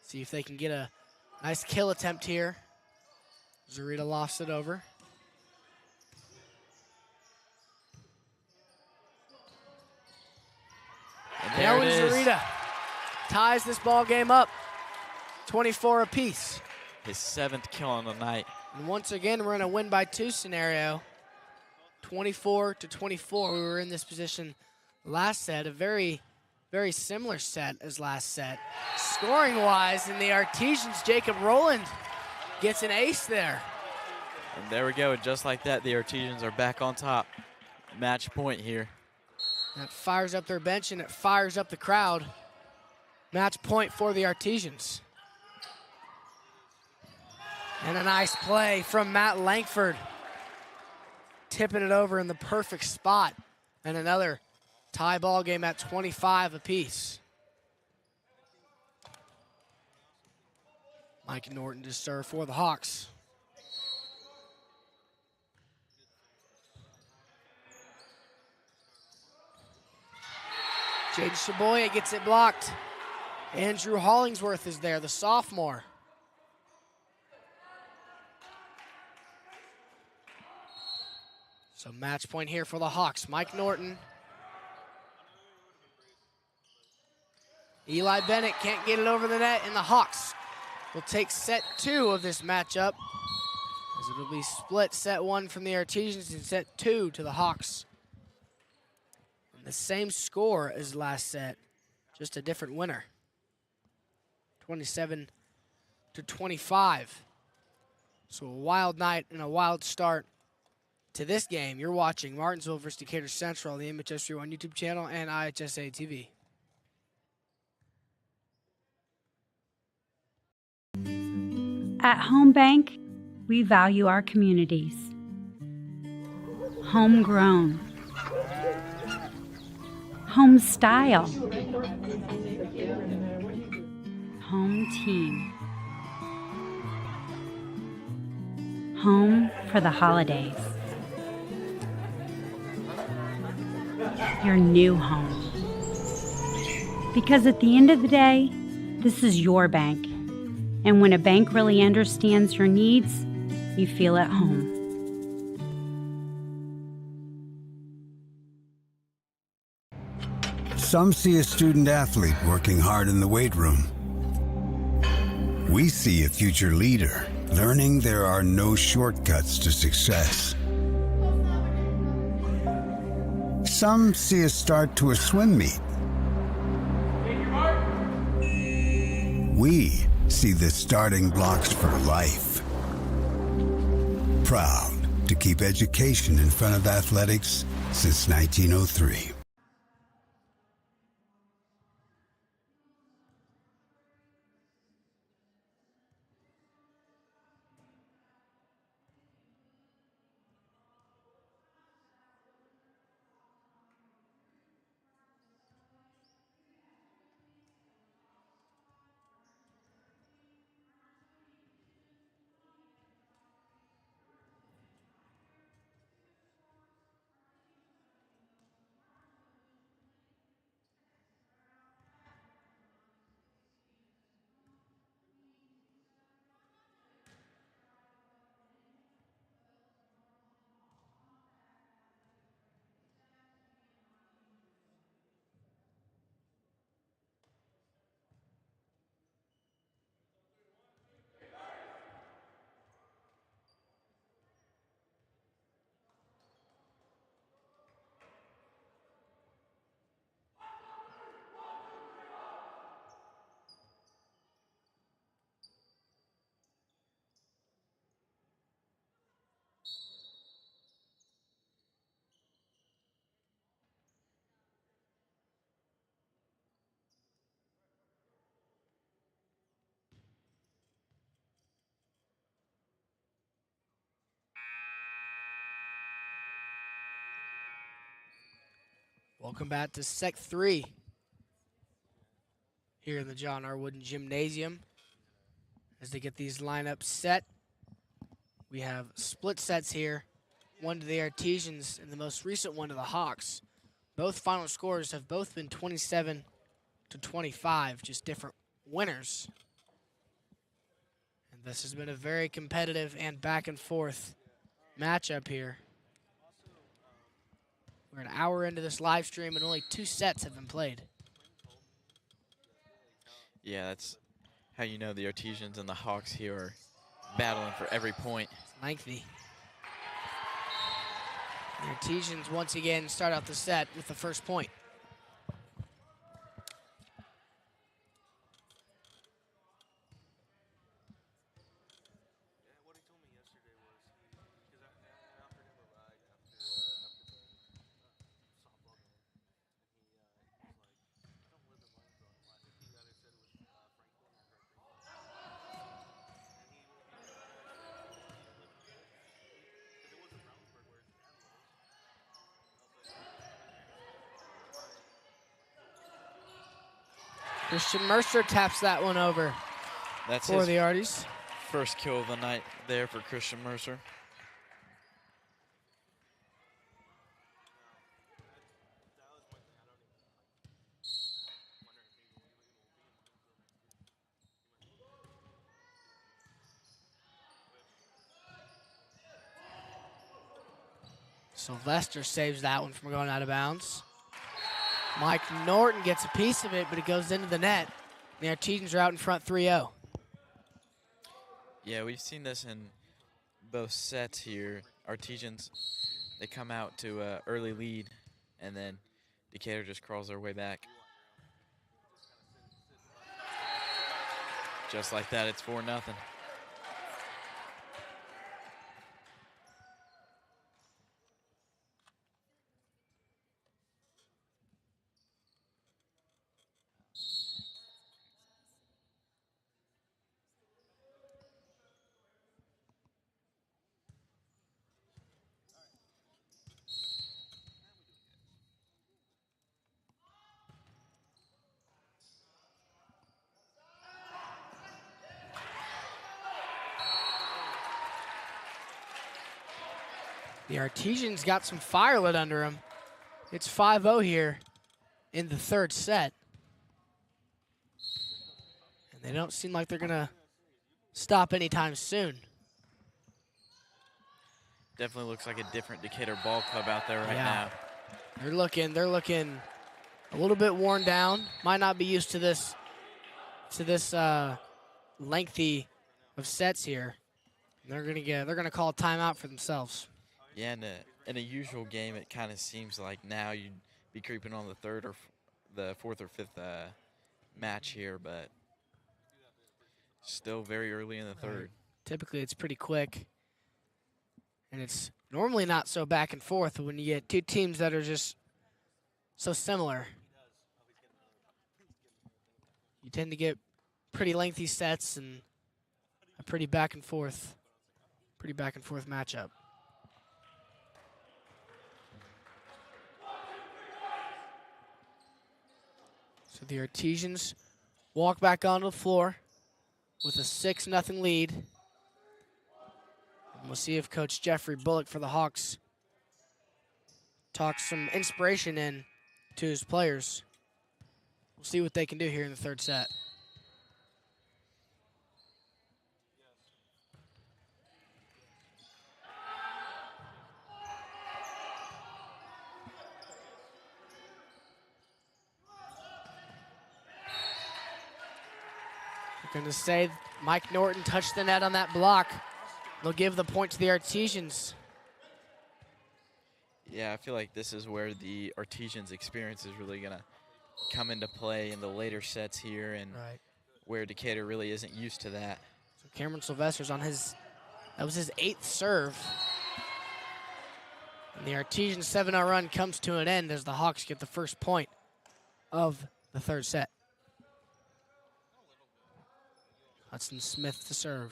S1: See if they can get a nice kill attempt here. Zarita lofts it over.
S2: And there it is.
S1: Zarita ties this ball game up. 24 apiece.
S2: His 7th kill on the night.
S1: And once again, we're in a win by 2 scenario. 24-24. We were in this position last set, a very, very similar set as last set. Scoring-wise, in the Artesians, Jacob Rowland gets an ace there.
S2: And there we go. Just like that, the Artesians are back on top. match point here.
S1: That fires up their bench and it fires up the crowd. Match point for the Artesians. And a nice play from Matt Langford. Tipping it over in the perfect spot. And another tie ball game at 25 apiece. Mike Norton to serve for the Hawks. Jaden Shaboya gets it blocked. Andrew Hollingsworth is there, the sophomore. So match point here for the Hawks. Mike Norton. Eli Bennett can't get it over the net, and the Hawks will take set 2 of this matchup, as it'll be split set 1 from the Artesians and set 2 to the Hawks. And the same score as last set, just a different winner. 27-25. So a wild night and a wild start to this game. You're watching Martinsville versus Decatur Central on the MHS 1 YouTube channel and IHSA TV.
S3: At Home Bank, we value our communities. Homegrown. Home style. Home team. Home for the holidays. Your new home. Because at the end of the day, this is your bank. And when a bank really understands your needs, you feel at home.
S4: Some see a student athlete working hard in the weight room. We see a future leader learning there are no shortcuts to success. Some see a start to a swim meet. We see the starting blocks for life. Proud to keep education in front of athletics since 1903.
S1: Welcome back to Sec 3 here in the John R. Wooden Gymnasium. As they get these lineups set, we have split sets here. One to the Artesians and the most recent one to the Hawks. Both final scores have both been 27-25, just different winners. And this has been a very competitive and back and forth matchup here. We're an hour into this live stream and only 2 sets have been played.
S2: Yeah, that's how you know the Artesians and the Hawks here are battling for every point.
S1: Lengthy. The Artesians once again start out the set with the first point. Christian Mercer taps that one over
S2: That's
S1: for
S2: his
S1: the Arties.
S2: first kill of the night there for Christian Mercer.
S1: Sylvester saves that one from going out of bounds. Mike Norton gets a piece of it, but it goes into the net. The Artesians are out in front 3-0.
S2: Yeah, we've seen this in both sets here. Artesians, they come out to an early lead, and then Decatur just crawls their way back. Just like that, it's 4-0.
S1: The Artesians got some fire lit under them. It's 5-0 here in the third set. And they don't seem like they're going to stop anytime soon.
S2: Definitely looks like a different Decatur ball club out there right
S1: Yeah.
S2: now.
S1: They're looking a little bit worn down. Might not be used to this lengthy of sets here. They're gonna call a timeout for themselves.
S2: Yeah, in a usual game, it kind of seems like now you'd be creeping on the third or the fourth or fifth match here, but still very early in the third.
S1: Typically, it's pretty quick, and it's normally not so back and forth when you get two teams that are just so similar. You tend to get pretty lengthy sets and a pretty back and forth matchup. So the Artesians walk back onto the floor with a 6-0 lead. And we'll see if Coach Jeffrey Bullock for the Hawks talks some inspiration in to his players. We'll see what they can do here in the third set. Going to say Mike Norton touched the net on that block. They'll give the point to the Artesians.
S2: Yeah, I feel like this is where the Artesians' experience is really going to come into play in the later sets here, and where Decatur really isn't used to that.
S1: So Cameron Sylvester's on that was his 8th serve. And the Artesian 7-0 run comes to an end as the Hawks get the first point of the third set. Hudson Smith to serve.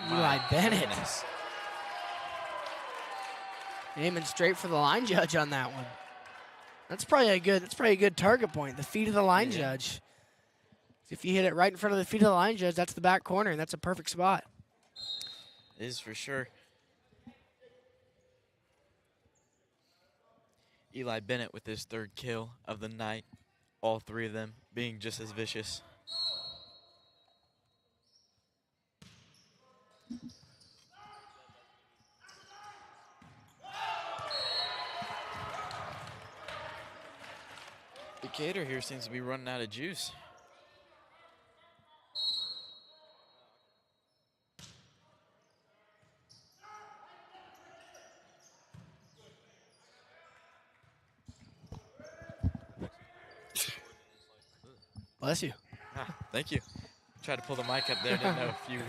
S1: Eli Bennett.
S2: Goodness.
S1: Aiming straight for the line judge on that one. That's probably a good target point. The feet of the line judge. If you hit it right in front of the feet of the line judge, that's the back corner, and that's a perfect spot.
S2: It is for sure. Eli Bennett with his 3rd kill of the night. All 3 of them being just as vicious. Decatur here seems to be running out of juice.
S1: Bless you.
S2: Ah, thank you. Tried to pull the mic up there. Didn't know if you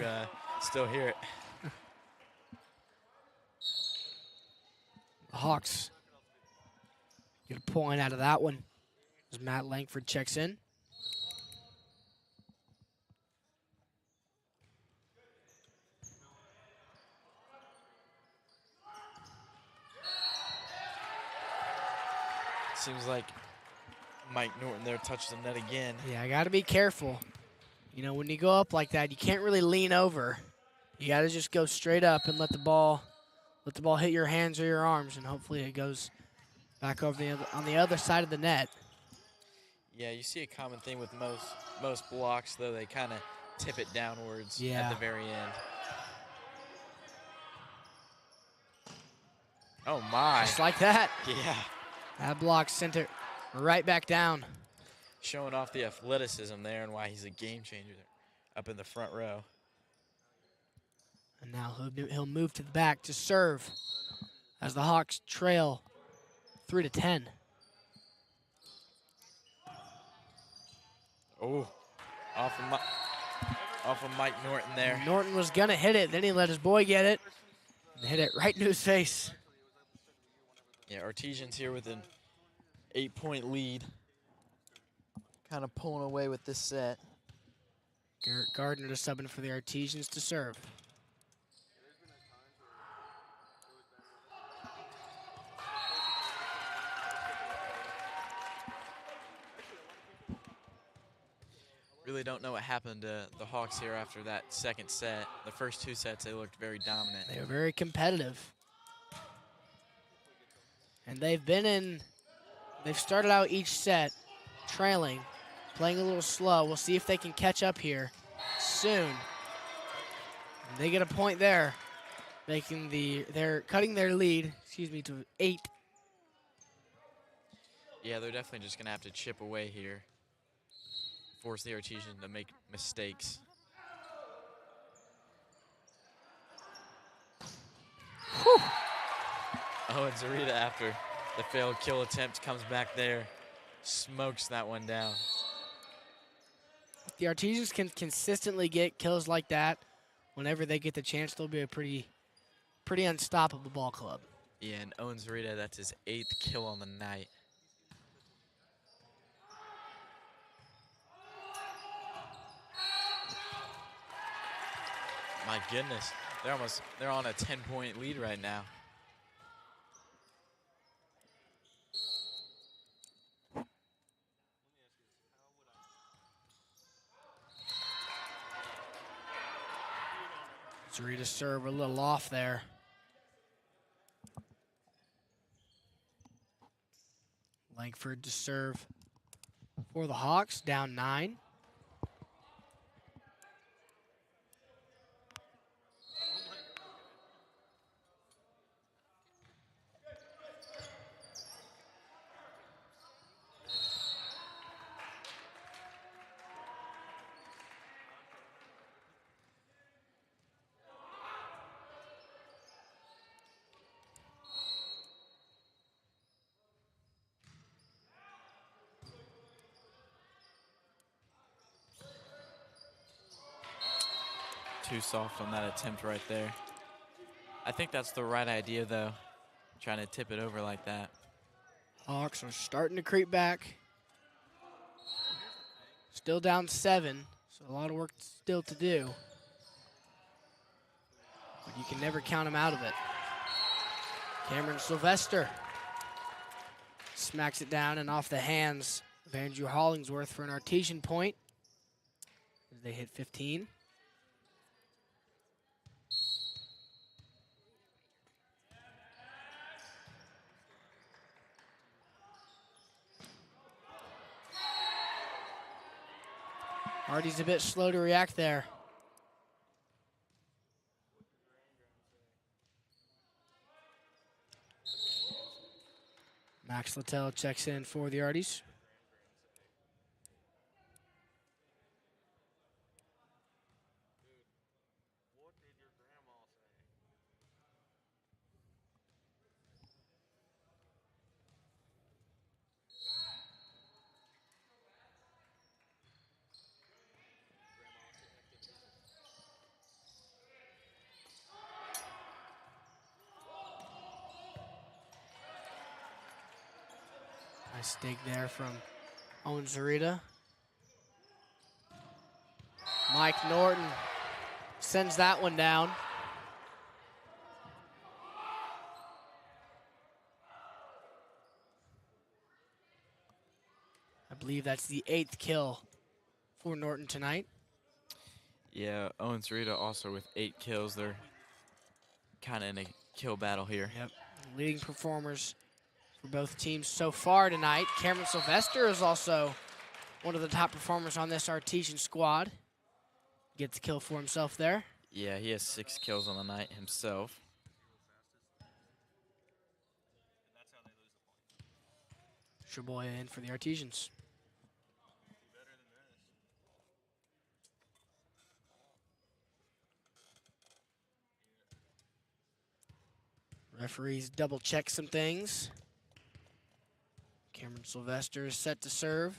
S2: still hear it.
S1: The Hawks get a point out of that one as Matt Langford checks in.
S2: Seems like Mike Norton there touched the net again.
S1: Yeah, I got to be careful. You know, when you go up like that, you can't really lean over. You got to just go straight up and let the ball hit your hands or your arms, and hopefully it goes back over on the other side of the net.
S2: Yeah, you see a common thing with most blocks, though. They kind of tip it downwards at the very end. Oh, my.
S1: Just like that.
S2: Yeah.
S1: That block sent it right back down.
S2: Showing off the athleticism there and why he's a game changer up in the front row.
S1: And now he'll move to the back to serve as the Hawks trail 3-10.
S2: Oh, off of Mike Norton there.
S1: Norton was going to hit it, then he let his boy get it and hit it right into his face.
S2: Yeah, Artesians here with an 8-point lead. Kind of pulling away with this set.
S1: Garrett Gardner to sub in for the Artesians to serve.
S2: Really don't know what happened to the Hawks here after that second set. The first two sets, they looked very dominant.
S1: They were very competitive. And they've started out each set trailing, playing a little slow. We'll see if they can catch up here soon. And they get a point there, they're cutting their lead, to 8.
S2: Yeah, they're definitely just gonna have to chip away here. Force the Artesian to make mistakes.
S1: Whew.
S2: Oh, and Zarita, after the failed kill attempt, comes back there, smokes that one down.
S1: The Artesians can consistently get kills like that. Whenever they get the chance, they'll be a pretty unstoppable ball club.
S2: Yeah, and Owen Zarita, that's his 8th kill on the night. My goodness, they're on a 10-point lead right now.
S1: Zarita serve a little off there. Langford to serve for the Hawks, down 9.
S2: Too soft on that attempt right there. I think that's the right idea, though, trying to tip it over like that.
S1: Hawks are starting to creep back. Still down 7, so a lot of work still to do. But you can never count them out of it. Cameron Sylvester smacks it down and off the hands of Andrew Hollingsworth for an Artesian point as they hit 15. Artie's a bit slow to react there. Max Littell checks in for the Arties. Nice dig there from Owen Zarita. Mike Norton sends that one down. believe that's the 8th kill for Norton tonight.
S2: Yeah, Owens Rita also with 8 kills. They're kind of in a kill battle here.
S1: Yep, leading performers for both teams so far tonight. Cameron Sylvester is also one of the top performers on this Artesian squad. Gets a kill for himself there.
S2: Yeah, he has 6 kills on the night himself.
S1: Shaboya in for the Artesians. Referees double check some things. Cameron Sylvester is set to serve.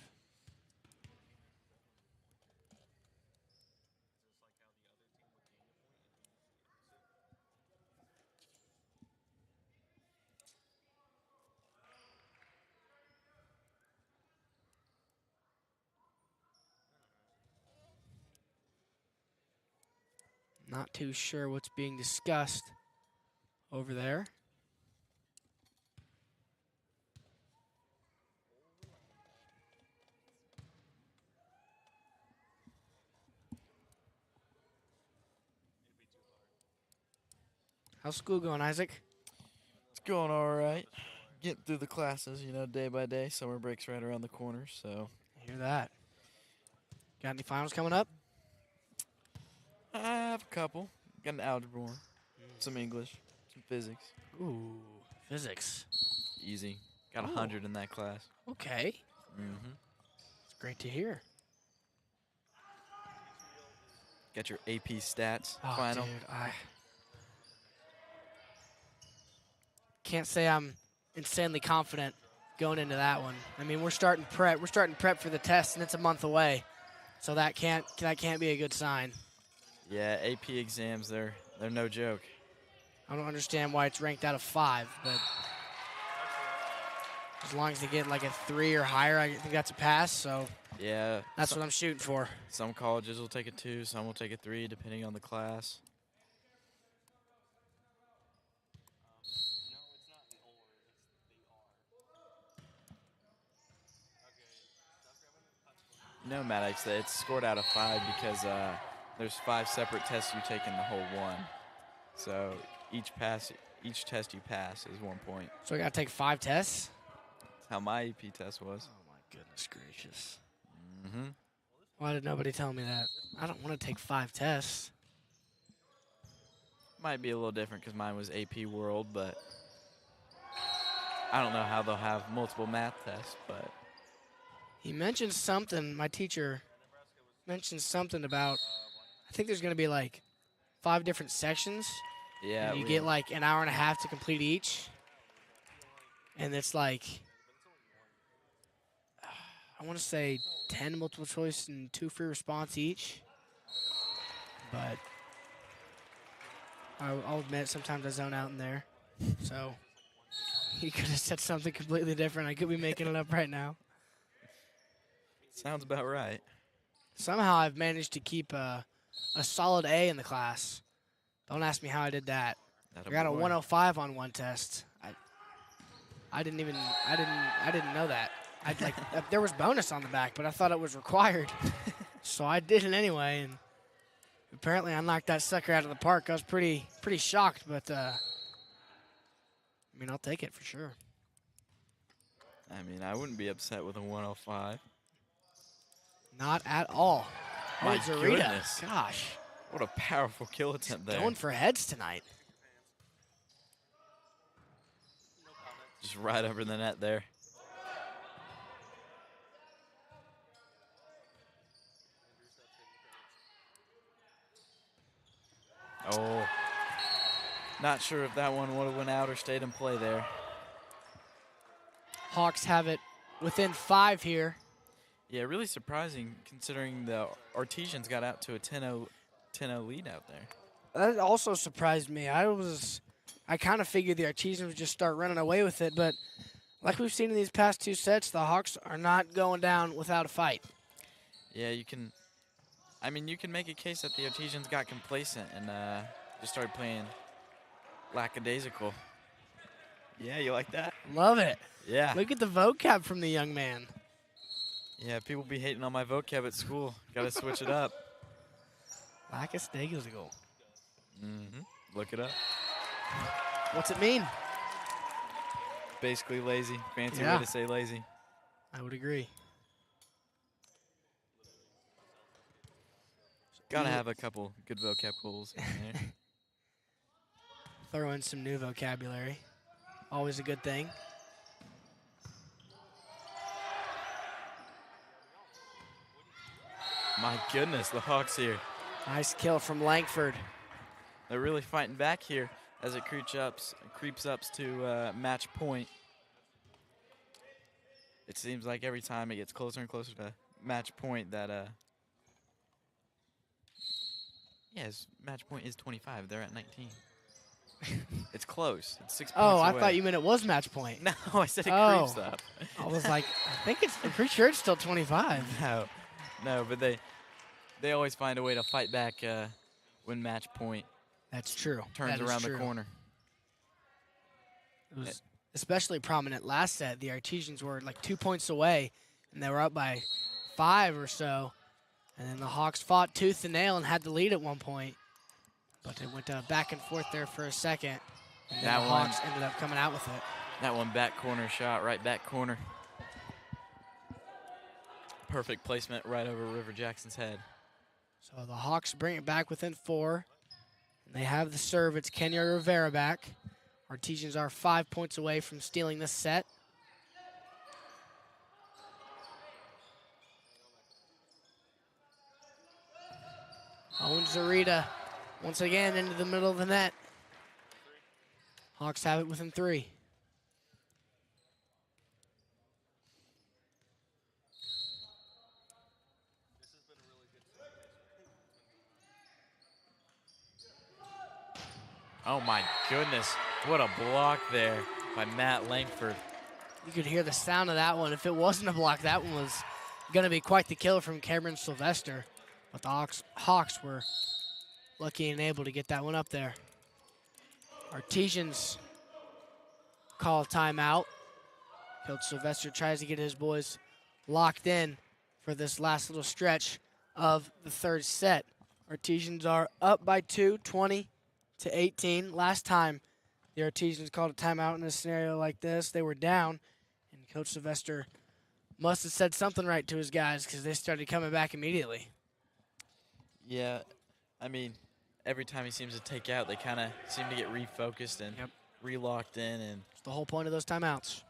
S1: Not too sure what's being discussed over there. How's school going, Isaac?
S2: It's going all right. Getting through the classes, you know, day by day. Summer break's right around the corner, so.
S1: I hear that. Got any finals coming up?
S2: I have a couple. Got an algebra one, some English, some physics.
S1: Ooh, physics.
S2: Easy. Got
S1: Ooh.
S2: 100 in that class.
S1: Okay.
S2: Mm-hmm.
S1: It's great to hear.
S2: Got your AP stats
S1: Oh,
S2: final.
S1: dude, I can't say I'm insanely confident going into that one. I mean, we're starting prep. We're starting prep for the test, and it's a month away, so that can't be a good sign.
S2: Yeah, AP exams, they're no joke.
S1: I don't understand why it's ranked out of 5, but as long as they get like a 3 or higher, I think that's a pass. So
S2: Yeah.
S1: that's what I'm shooting for.
S2: Some colleges will take a 2, some will take a 3, depending on the class. No, Maddox, it's scored out of 5 because there's 5 separate tests you take in the whole one. So each test you pass is 1 point.
S1: So I got to take 5 tests?
S2: That's how my AP test was.
S1: Oh, my goodness gracious.
S2: Mm-hmm.
S1: Why did nobody tell me that? I don't want to take 5 tests.
S2: Might be a little different because mine was AP World, but I don't know how they'll have multiple math tests, but
S1: He mentioned something, my teacher mentioned something about, I think there's going to be like 5 different sections.
S2: yeah.
S1: And you get like an hour and a half to complete each. And it's like, I want to say 10 multiple choice and 2 free response each. But I'll admit, sometimes I zone out in there. So he could have said something completely different. I could be making it up right now.
S2: Sounds about right.
S1: Somehow I've managed to keep a solid A in the class. Don't ask me how I did that. I got a 105 on one test. I didn't know that. There was bonus on the back, but I thought it was required. So I did it anyway, and apparently I knocked that sucker out of the park. I was pretty shocked, but I mean, I'll take it for sure.
S2: I mean, I wouldn't be upset with a 105.
S1: Not at all.
S2: My
S1: Zarita.
S2: goodness.
S1: Gosh.
S2: What a powerful kill attempt there.
S1: Going for heads tonight.
S2: Just right over the net there. Oh. Not sure if that one would have went out or stayed in play there.
S1: Hawks have it within 5 here.
S2: Yeah, really surprising considering the Artesians got out to a 10-0 lead out there.
S1: That also surprised me. I kind of figured the Artesians would just start running away with it, but like we've seen in these past 2 sets, the Hawks are not going down without a fight.
S2: Yeah, you can make a case that the Artesians got complacent and just started playing lackadaisical. Yeah, you like that?
S1: Love it.
S2: Yeah.
S1: Look at the vocab from the young man.
S2: Yeah, people be hating on my vocab at school. Got to switch it up.
S1: Lackadaisical.
S2: Look it up.
S1: What's it mean?
S2: Basically lazy. Fancy
S1: Yeah.
S2: way to say lazy.
S1: I would agree.
S2: Got to have a couple good vocab rules in there.
S1: Throw in some new vocabulary. Always a good thing.
S2: My goodness, the Hawks here.
S1: Nice kill from Langford.
S2: They're really fighting back here as it creeps up to match point. It seems like every time it gets closer and closer to match point that yes, match point is 25. They're at 19. It's close. It's 6 points
S1: Oh, I
S2: away.
S1: thought you meant it was match point.
S2: No, I said it creeps up.
S1: I was like, I'm pretty sure it's still 25.
S2: No, but they always find a way to fight back when match point
S1: That's true.
S2: turns
S1: That is
S2: around
S1: true.
S2: the corner.
S1: It was especially prominent last set. The Artesians were like 2 points away, and they were up by 5 or so. And then the Hawks fought tooth and nail and had the lead at one point. But it went back and forth there for a second. And then
S2: That
S1: the
S2: one-
S1: Hawks ended up coming out with it.
S2: That one back corner shot, right back corner. Perfect placement right over River Jackson's head.
S1: So the Hawks bring it back within 4. And they have the serve. It's Kenya Rivera back. Artesians are 5 points away from stealing this set. Owen Zarita once again into the middle of the net. Hawks have it within 3.
S2: Oh my goodness, what a block there by Matt Langford.
S1: You could hear the sound of that one. If it wasn't a block, that one was going to be quite the kill from Cameron Sylvester. But the Hawks were lucky and able to get that one up there. Artesians call a timeout. Coach Sylvester tries to get his boys locked in for this last little stretch of the third set. Artesians are up by 2, 20-18. Last time the Artesians called a timeout in a scenario like this, they were down, and Coach Sylvester must have said something right to his guys because they started coming back immediately.
S2: Yeah, I mean, every time he seems to take out, they kind of seem to get refocused and re-locked in. And
S1: It's the whole point of those timeouts.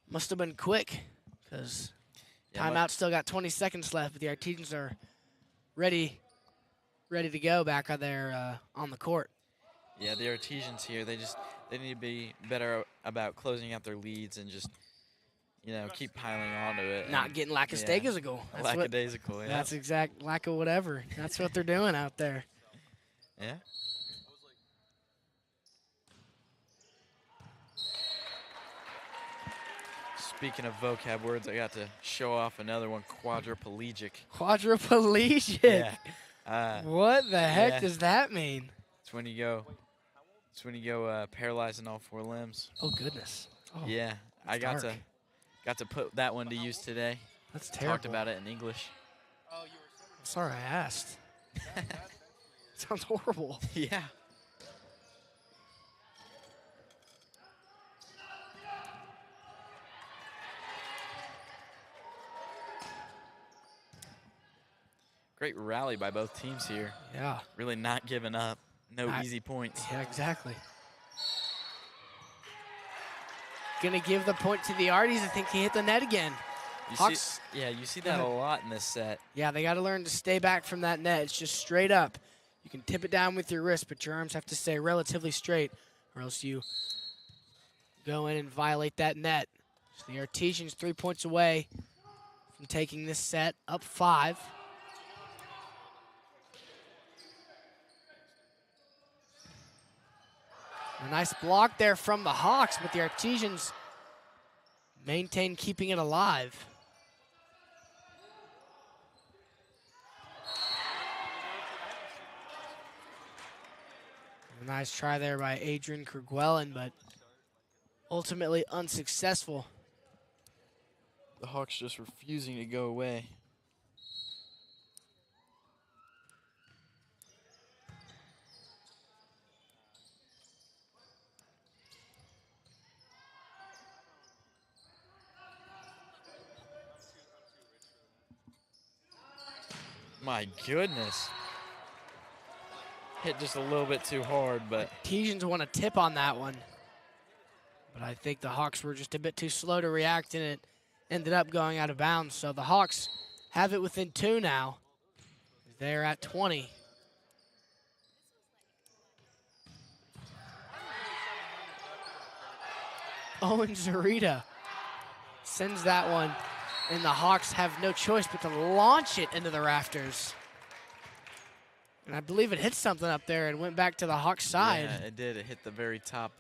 S1: Must have been quick because timeout still got 20 seconds left, but the Artesians are ready to go back out there on the court.
S2: yeah, the Artesians here, they need to be better about closing out their leads and just, keep piling onto it.
S1: Not getting lackadaisical.
S2: Yeah. Lackadaisical, yeah.
S1: That's exact lack of whatever. That's what they're doing out there.
S2: Yeah. Speaking of vocab words, I got to show off another one, quadriplegic.
S1: Quadriplegic.
S2: Yeah.
S1: What the heck
S2: yeah.
S1: does that mean?
S2: It's when you go paralyzed in all 4 limbs.
S1: Oh goodness. Oh,
S2: Yeah, I
S1: that's
S2: got to put that one to use today.
S1: That's terrible.
S2: Talked about it in English.
S1: I'm sorry I asked. Sounds horrible.
S2: Yeah. Great rally by both teams here.
S1: Yeah.
S2: Really not giving up. No easy points.
S1: Yeah, exactly. Gonna give the point to the Arties. I think he hit the net again.
S2: You see that a lot in this set.
S1: Yeah, they got to learn to stay back from that net. It's just straight up. You can tip it down with your wrist, but your arms have to stay relatively straight, or else you go in and violate that net. So the Artesians 3 points away from taking this set, up 5. A nice block there from the Hawks, but the Artesians maintain keeping it alive. A nice try there by Adrian Kerguelen, but ultimately unsuccessful.
S2: The Hawks just refusing to go away. My goodness. Hit just a little bit too hard, but
S1: Artesians want a tip on that one. But I think the Hawks were just a bit too slow to react, and it ended up going out of bounds. So the Hawks have it within 2 now. They're at 20. Owen Zarita sends that one, and the Hawks have no choice but to launch it into the rafters. And I believe it hit something up there and went back to the Hawks side.
S2: yeah, it did. It hit the very top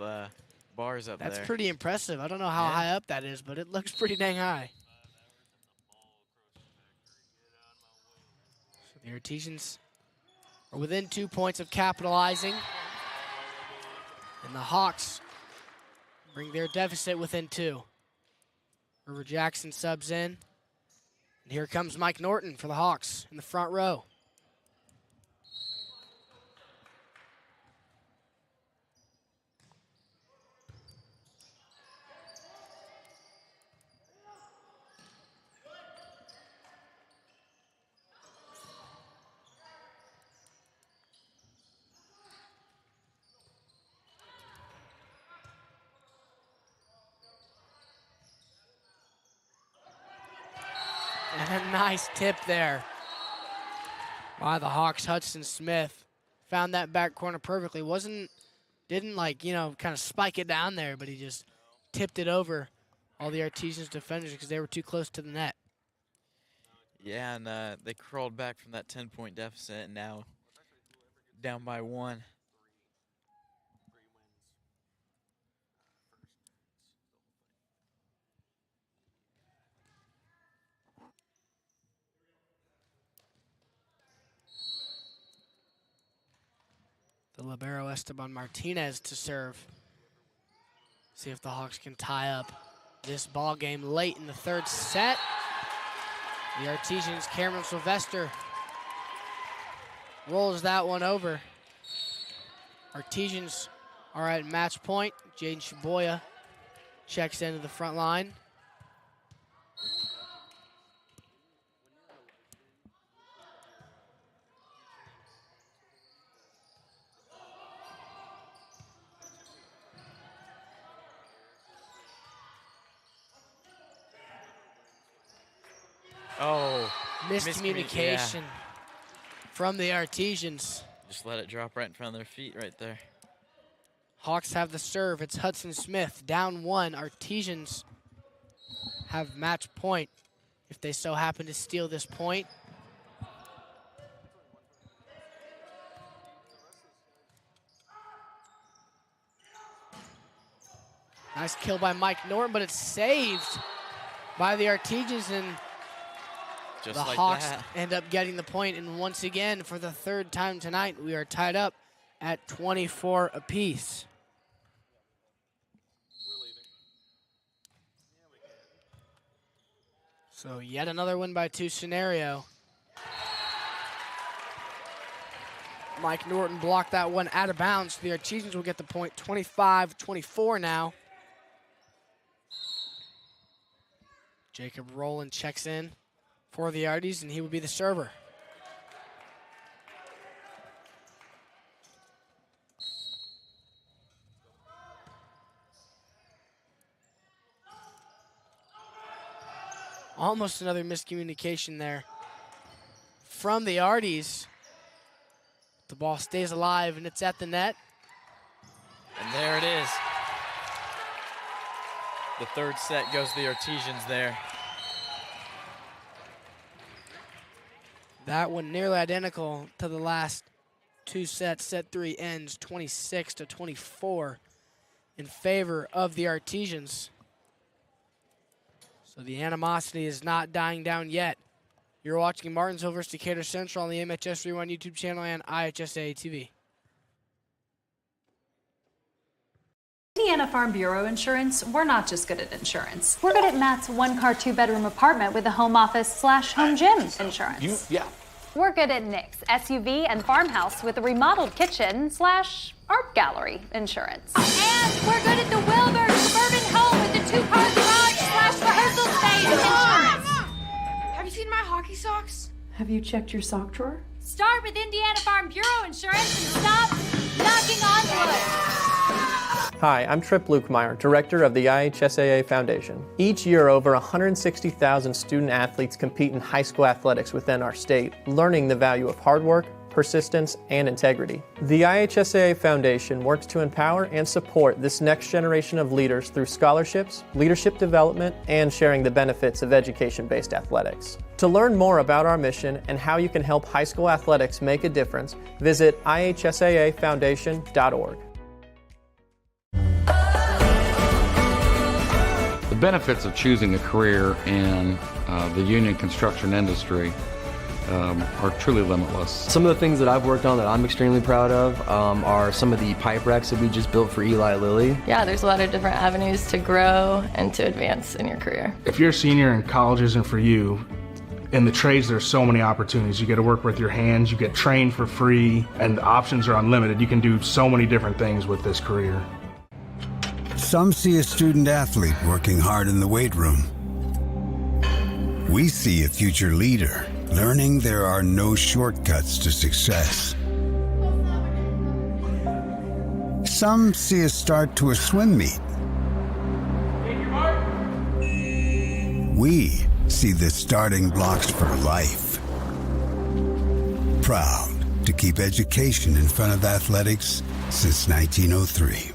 S2: bars up there.
S1: That's pretty impressive. I don't know how
S2: Yeah.
S1: high up that is, but it looks pretty dang high. So the Artesians are within 2 points of capitalizing. And the Hawks bring their deficit within 2. River Jackson subs in. And here comes Mike Norton for the Hawks in the front row. And a nice tip there by the Hawks. Hudson Smith found that back corner perfectly. Didn't like, kind of spike it down there, but he just tipped it over all the Artesians defenders because they were too close to the net.
S2: Yeah, and they crawled back from that 10-point deficit, and now down by 1.
S1: The libero Esteban Martinez to serve. See if the Hawks can tie up this ball game late in the 3rd set. The Artesians, Cameron Sylvester rolls that one over. Artesians are at match point. Jaden Shiboya checks into the front line.
S2: Oh,
S1: Miscommunication from the Artesians.
S2: just let it drop right in front of their feet right there.
S1: Hawks have the serve. It's Hudson Smith down 1. Artesians have match point if they so happen to steal this point. Nice kill by Mike Norton, but it's saved by the Artesians, and
S2: Just
S1: the
S2: like
S1: Hawks
S2: that.
S1: end up getting the point. And once again, for the 3rd time tonight, we are tied up at 24 apiece. So yet another win by 2 scenario. Mike Norton blocked that one out of bounds. The Artesians will get the point. 25-24 now. Jacob Rowland checks in for the Arties, and he will be the server. Almost another miscommunication there from the Arties. The ball stays alive, and it's at the net.
S2: And there it is. The 3rd set goes to the Artesians there.
S1: That one nearly identical to the last 2 sets. Set 3 ends 26-24 in favor of the Artesians. So the animosity is not dying down yet. You're watching Martinsville versus Decatur Central on the MHS Rewind YouTube channel and IHSA TV.
S5: Indiana Farm Bureau Insurance, we're not just good at insurance.
S6: We're good at Matt's one-car, two-bedroom apartment with a home office/home gym insurance. We're good at Nick's SUV and farmhouse with a remodeled kitchen/art gallery insurance.
S7: And we're good at the Wilbur suburban home with the two-car garage/rehearsal space insurance.
S8: Have you seen my hockey socks?
S5: Have you checked your sock drawer?
S7: Start with Indiana Farm Bureau Insurance and stop knocking on wood.
S9: Hi, I'm Trip Lukemeyer, Director of the IHSAA Foundation. Each year, over 160,000 student-athletes compete in high school athletics within our state, learning the value of hard work, persistence, and integrity. The IHSAA Foundation works to empower and support this next generation of leaders through scholarships, leadership development, and sharing the benefits of education-based athletics. To learn more about our mission and how you can help high school athletics make a difference, visit ihsaafoundation.org.
S10: The benefits of choosing a career in the union construction industry are truly limitless.
S11: Some of the things that I've worked on that I'm extremely proud of are some of the pipe racks that we just built for Eli Lilly.
S12: Yeah, there's a lot of different avenues to grow and to advance in your career.
S13: If you're a senior and college isn't for you, in the trades there's so many opportunities. You get to work with your hands, you get trained for free, and the options are unlimited. You can do so many different things with this career.
S4: Some see a student athlete working hard in the weight room. We see a future leader learning there are no shortcuts to success. Some see a start to a swim meet. We see the starting blocks for life. Proud to keep education in front of athletics since 1903.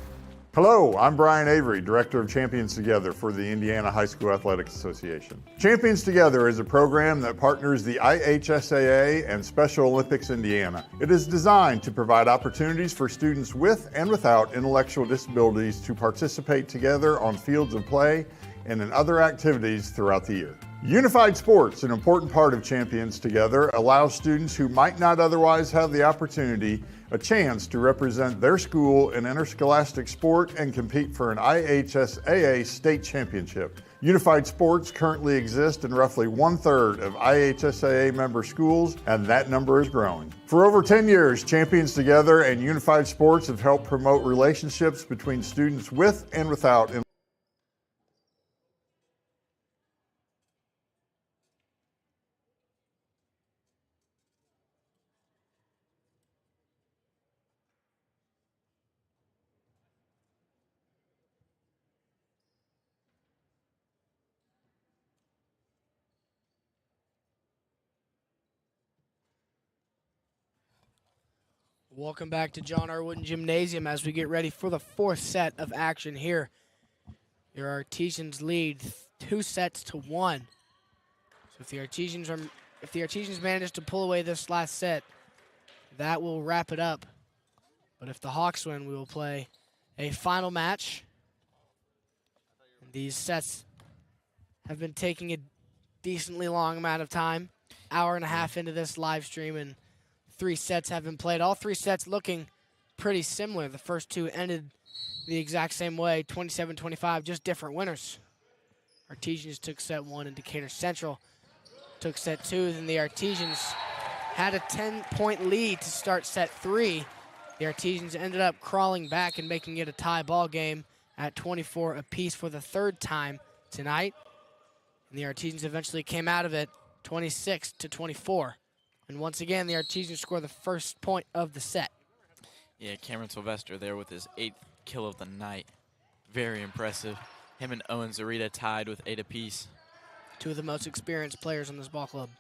S14: Hello, I'm Brian Avery, Director of Champions Together for the Indiana High School Athletics Association. Champions Together is a program that partners the IHSAA and Special Olympics Indiana. It is designed to provide opportunities for students with and without intellectual disabilities to participate together on fields of play and in other activities throughout the year. Unified sports, an important part of Champions Together, allows students who might not otherwise have the opportunity a chance to represent their school in interscholastic sport and compete for an IHSAA state championship. Unified sports currently exist in roughly 1/3 of IHSAA member schools, and that number is growing. For over 10 years, Champions Together and Unified Sports have helped promote relationships between students with and without.
S1: Welcome back to John R. Wooden Gymnasium as we get ready for the fourth set of action here. Your Artesians lead 2-1. So if the Artesians manage to pull away this last set, that will wrap it up. But if the Hawks win, we will play a final match. And these sets have been taking a decently long amount of time, hour and a half into this live stream, and 3 sets have been played. All 3 sets looking pretty similar. The first 2 ended the exact same way, 27-25, just different winners. Artesians took set 1 and Decatur Central took set 2. Then the Artesians had a 10-point lead to start set 3. The Artesians ended up crawling back and making it a tie ball game at 24 apiece for the 3rd time tonight. And the Artesians eventually came out of it 26-24. And once again, the Artesians score the first point of the set.
S2: Yeah, Cameron Sylvester there with his 8th kill of the night. Very impressive. Him and Owen Zarita tied with 8 apiece.
S1: 2 of the most experienced players on this ball club.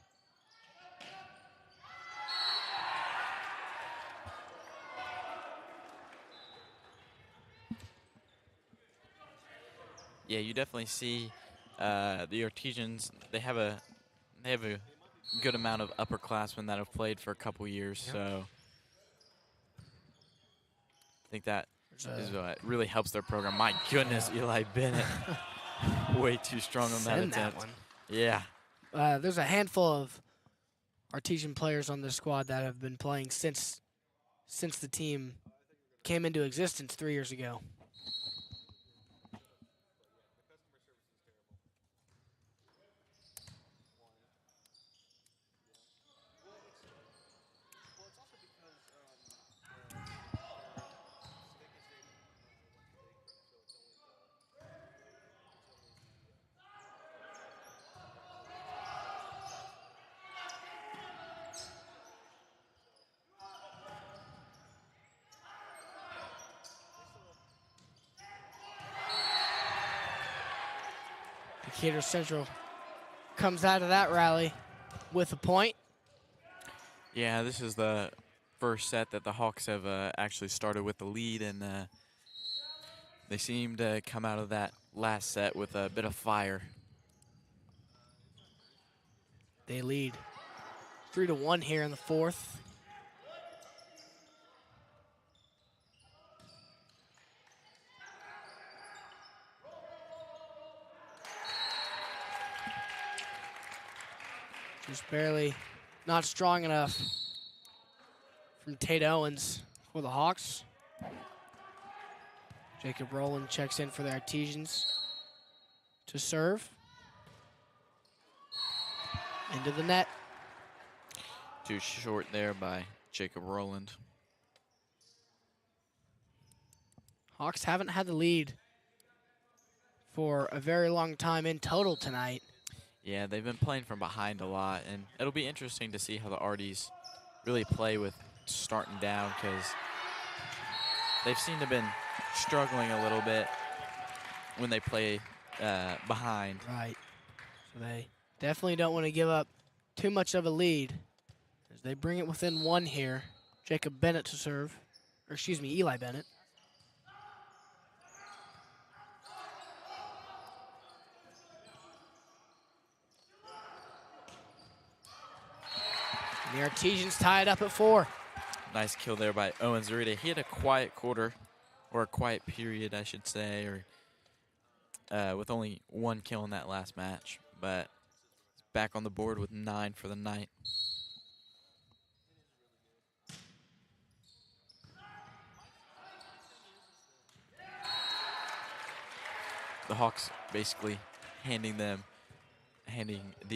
S2: Yeah, you definitely see the Artesians. They have a good amount of upperclassmen that have played for a couple years,
S1: Yep.
S2: so I think that is what really helps their program. My goodness, Eli Bennett, way too strong on that attempt.
S1: One.
S2: Yeah.
S1: There's a handful of Artesian players on this squad that have been playing since the team came into existence 3 years ago. Decatur Central comes out of that rally with a point.
S2: Yeah, this is the first set that the Hawks have actually started with the lead, and they seem to come out of that last set with a bit of fire.
S1: They lead 3-1 here in the fourth. Just barely not strong enough from Tate Owens for the Hawks. Jacob Rowland checks in for the Artesians to serve. Into the net.
S2: Too short there by Jacob Rowland.
S1: Hawks haven't had the lead for a very long time in total tonight.
S2: Yeah, they've been playing from behind a lot, and it'll be interesting to see how the Arties really play with starting down, because they've seemed to have been struggling a little bit when they play behind.
S1: Right. So they definitely don't want to give up too much of a lead as they bring it within one here. Jacob Bennett to serve, or excuse me, Eli Bennett. The Artesians tie it up at 4.
S2: Nice kill there by Owen Zarita. He had a quiet quarter, or a quiet period, I should say, or with only 1 kill in that last match, but back on the board with 9 for the night. The Hawks basically handing the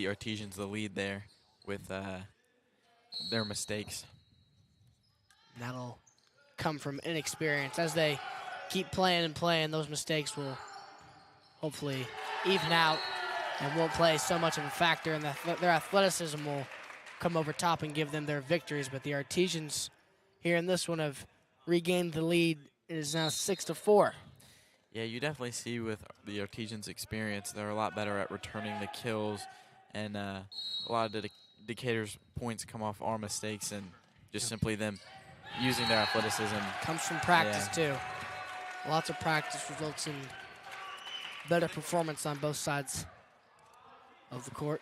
S2: Artesians the lead there with their mistakes.
S1: That'll come from inexperience. As they keep playing and playing, those mistakes will hopefully even out and won't play so much of a factor, and their athleticism will come over top and give them their victories. But the Artesians here in this one have regained the lead. It is now 6-4.
S2: Yeah, you definitely see with the Artesians' experience, they're a lot better at returning the kills, and a lot of the Decatur's points come off our mistakes and just simply them using their athleticism.
S1: Comes from practice too. Lots of practice results in better performance on both sides of the court.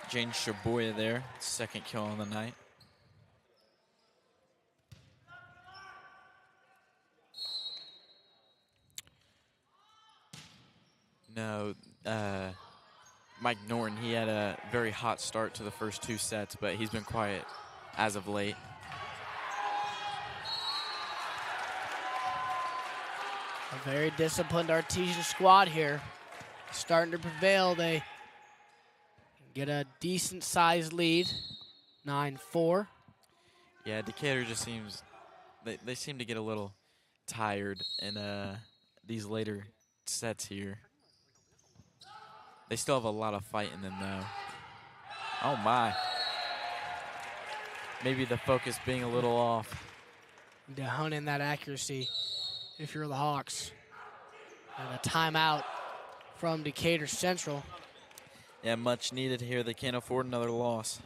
S2: James Shaboya there, 2nd kill on the night. No, Mike Norton, he had a very hot start to the first 2 sets, but he's been quiet as of late.
S1: A very disciplined Artesian squad here. Starting to prevail. They get a decent-sized lead, 9-4.
S2: Yeah, Decatur just seems, they seem to get a little tired in these later sets here. They still have a lot of fight in them, though. Oh, my. Maybe the focus being a little off.
S1: To hone in that accuracy if you're the Hawks. And a timeout from Decatur Central.
S2: Yeah, much needed here. They can't afford another loss.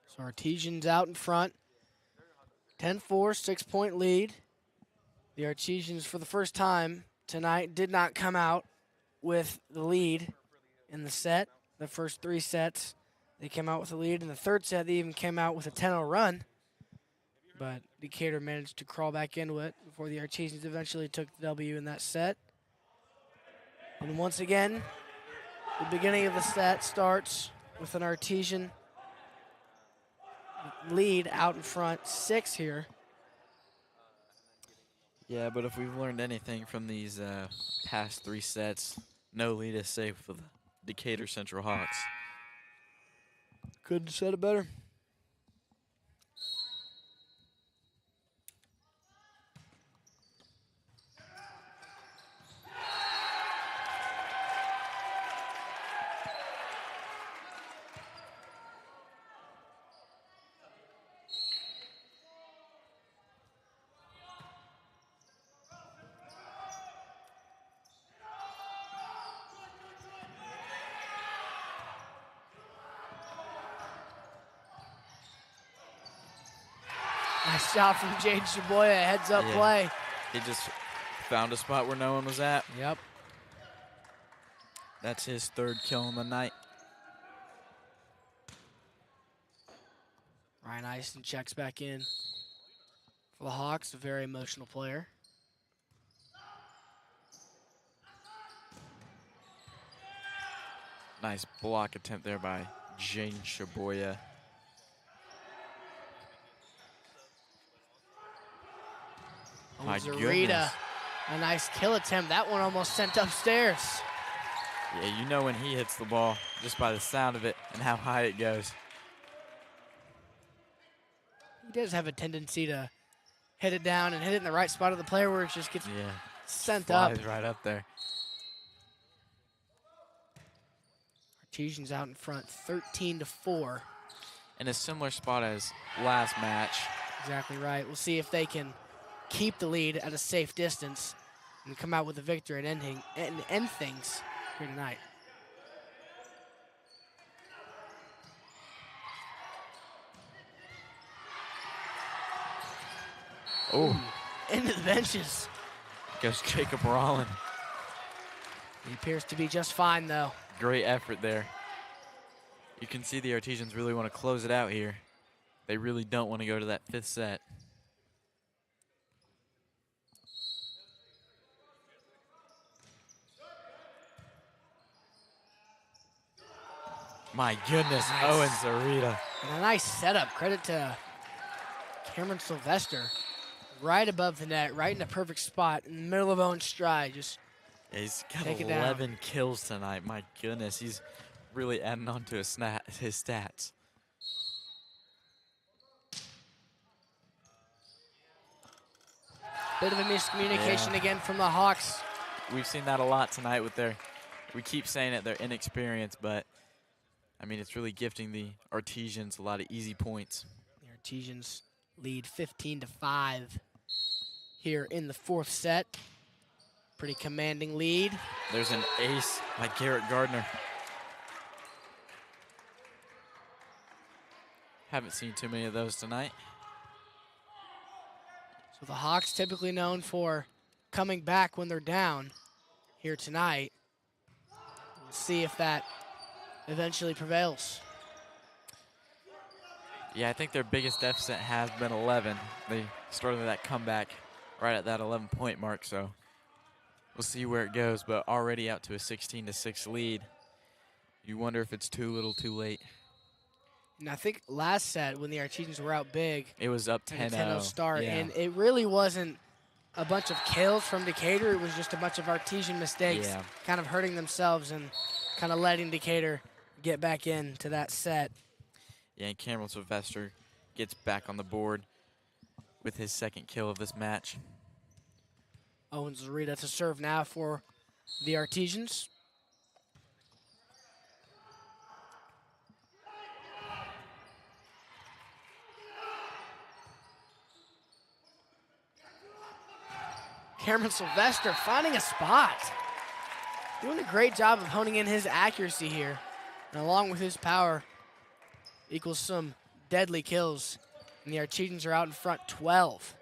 S1: So Artesians out in front. 10-4, 6-point lead. The Artesians, for the first time tonight, did not come out with the lead in the set. The first 3 sets, they came out with the lead. In the 3rd set, they even came out with a 10-0 run. But Decatur managed to crawl back into it before the Artesians eventually took the W in that set. And once again, the beginning of the set starts with an Artesian lead out in front, 6 here.
S2: Yeah, but if we've learned anything from these past 3 sets, no lead is safe for the Decatur Central Hawks.
S1: Couldn't have said it better. Nice shot from Jaden Shaboya, heads up play.
S2: He just found a spot where no one was at.
S1: Yep.
S2: That's his third kill on the night.
S1: Ryan Eisen checks back in for the Hawks, a very emotional player.
S2: Nice block attempt there by Jaden Shaboya. My goodness.
S1: A nice kill attempt. That one almost sent upstairs.
S2: Yeah, you know when he hits the ball just by the sound of it and how high it goes.
S1: He does have a tendency to hit it down and hit it in the right spot of the player where it just gets sent up.
S2: Flies right up there.
S1: Artesians out in front, 13-4.
S2: In a similar spot as last match.
S1: Exactly right. We'll see if they can keep the lead at a safe distance and come out with a victory and end things here tonight.
S2: Oh.
S1: Into the benches.
S2: Goes Jacob Rollin.
S1: He appears to be just fine, though.
S2: Great effort there. You can see the Artesians really want to close it out here. They really don't want to go to that fifth set. My goodness,
S1: Nice.
S2: Owen Zarita.
S1: And a nice setup. Credit to Cameron Sylvester. Right above the net, right in the perfect spot, in the middle of Owen's stride. Just
S2: He's got
S1: take it
S2: 11
S1: down.
S2: kills tonight. My goodness, he's really adding on to his stats.
S1: Bit of a miscommunication again from the Hawks.
S2: We've seen that a lot tonight with we keep saying it, their inexperience, but I mean, it's really gifting the Artesians a lot of easy points.
S1: The Artesians lead 15-5 here in the fourth set. Pretty commanding lead.
S2: There's an ace by Garrett Gardner. Haven't seen too many of those tonight.
S1: So the Hawks, typically known for coming back when they're down, here tonight. We'll see if that eventually prevails.
S2: Yeah, I think their biggest deficit has been 11. They started that comeback right at that 11-point mark, so we'll see where it goes, but already out to a 16-6 lead. You wonder if it's too little too late.
S1: And I think last set, when the Artesians were out big,
S2: it was up 10-0.
S1: 10-0 start,
S2: yeah.
S1: and it really wasn't a bunch of kills from Decatur. It was just a bunch of Artesian mistakes, kind of hurting themselves and kind of letting Decatur get back into that set.
S2: Yeah, and Cameron Sylvester gets back on the board with his second kill of this match.
S1: Owen Zarita to serve now for the Artesians. Cameron Sylvester finding a spot. Doing a great job of honing in his accuracy here. And along with his power, equals some deadly kills. And the Artesians are out in front 12.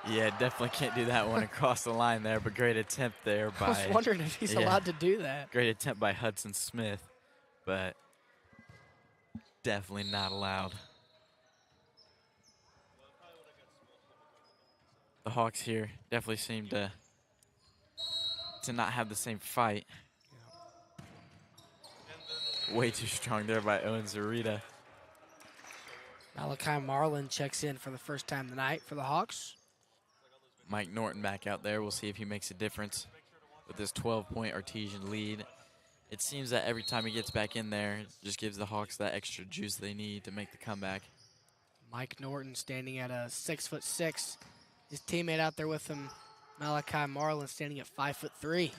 S2: Yeah, definitely can't do that one across the line there, but great attempt there by...
S1: I was wondering if he's allowed to do that.
S2: Great attempt by Hudson Smith, but definitely not allowed. The Hawks here definitely seem to not have the same fight. Way too strong there by Owen Zarita.
S1: Malachi Marlin checks in for the first time tonight for the Hawks.
S2: Mike Norton back out there. We'll see if he makes a difference with this 12-point Artesian lead. It seems that every time he gets back in there, it just gives the Hawks that extra juice they need to make the comeback.
S1: Mike Norton standing at a 6'6". His teammate out there with him, Malachi Marlin, standing at 5'3".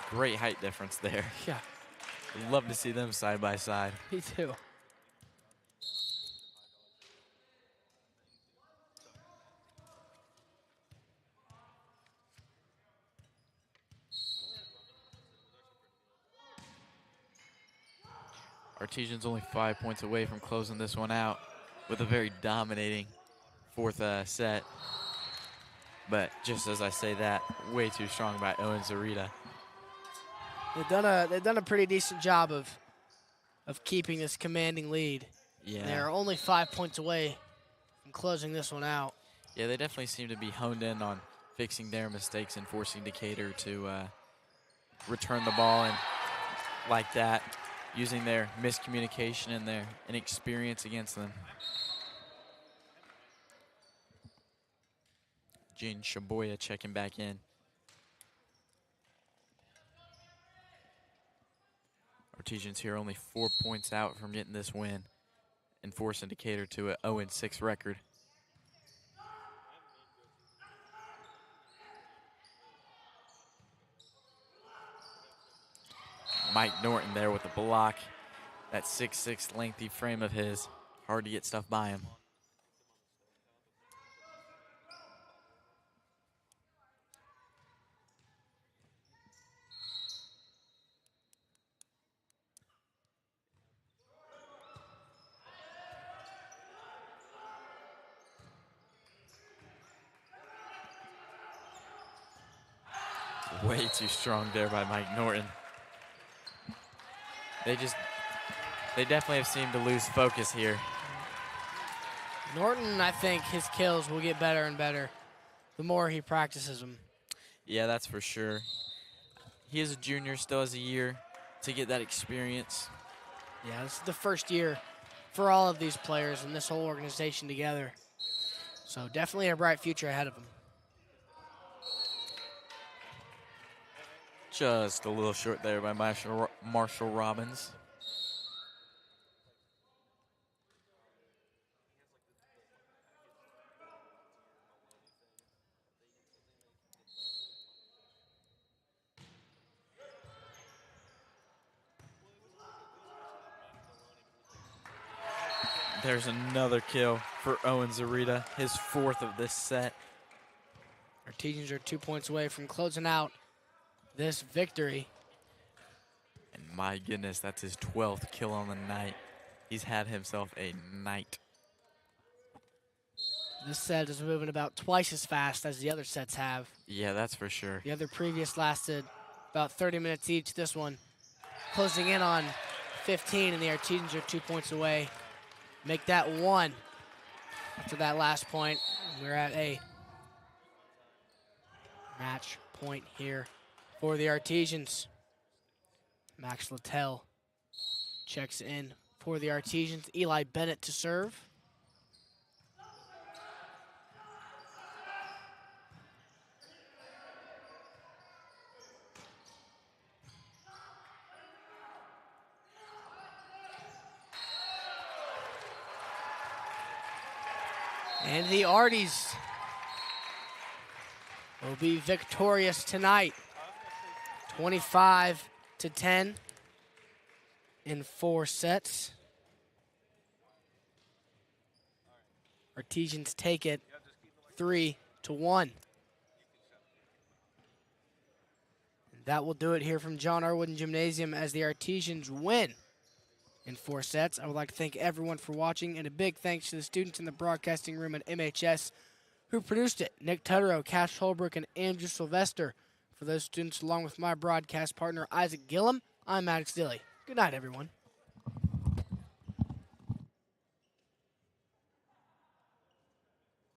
S2: Great height difference there.
S1: Yeah.
S2: Love to see them side by side.
S1: Me too.
S2: Artesian's only 5 points away from closing this one out with a very dominating fourth set. But just as I say that, way too strong by Owen Zarita.
S1: They've done a pretty decent job of keeping this commanding lead.
S2: Yeah.
S1: They're only 5 points away from closing this one out.
S2: Yeah, they definitely seem to be honed in on fixing their mistakes and forcing Decatur to return the ball and like that, using their miscommunication and their inexperience against them. Gene Shaboya checking back in. Artesians here only 4 points out from getting this win and forcing Decatur to an 0-6 record. Mike Norton there with the block. That 6'6" lengthy frame of his. Hard to get stuff by him. Way too strong there by Mike Norton. They definitely have seemed to lose focus here.
S1: Norton, I think his kills will get better and better the more he practices them.
S2: Yeah, that's for sure. He is a junior, still has a year to get that experience.
S1: Yeah, this is the first year for all of these players and this whole organization together. So definitely a bright future ahead of him.
S2: Just a little short there by Marshall Robbins. There's another kill for Owen Zarita, his fourth of this set.
S1: Artesians are 2 points away from closing out this victory.
S2: And my goodness, that's his 12th kill on the night. He's had himself a night.
S1: This set is moving about twice as fast as the other sets have.
S2: Yeah, that's for sure.
S1: The other previous lasted about 30 minutes each. This one closing in on 15, and the Artesians are 2 points away. Make that one after that last point. We're at a match point here for the Artesians. Max Littell checks in for the Artesians. Eli Bennett to serve. And the Arties will be victorious tonight. 25-10 in 4 sets. Artesians take it 3-1. And that will do it here from John R. Wooden Gymnasium as the Artesians win in 4 sets. I would like to thank everyone for watching, and a big thanks to the students in the broadcasting room at MHS who produced it. Nick Tutterow, Cash Holbrook, and Andrew Sylvester. For those students, along with my broadcast partner, Isaac Gillum, I'm Maddox Dilly. Good night, everyone.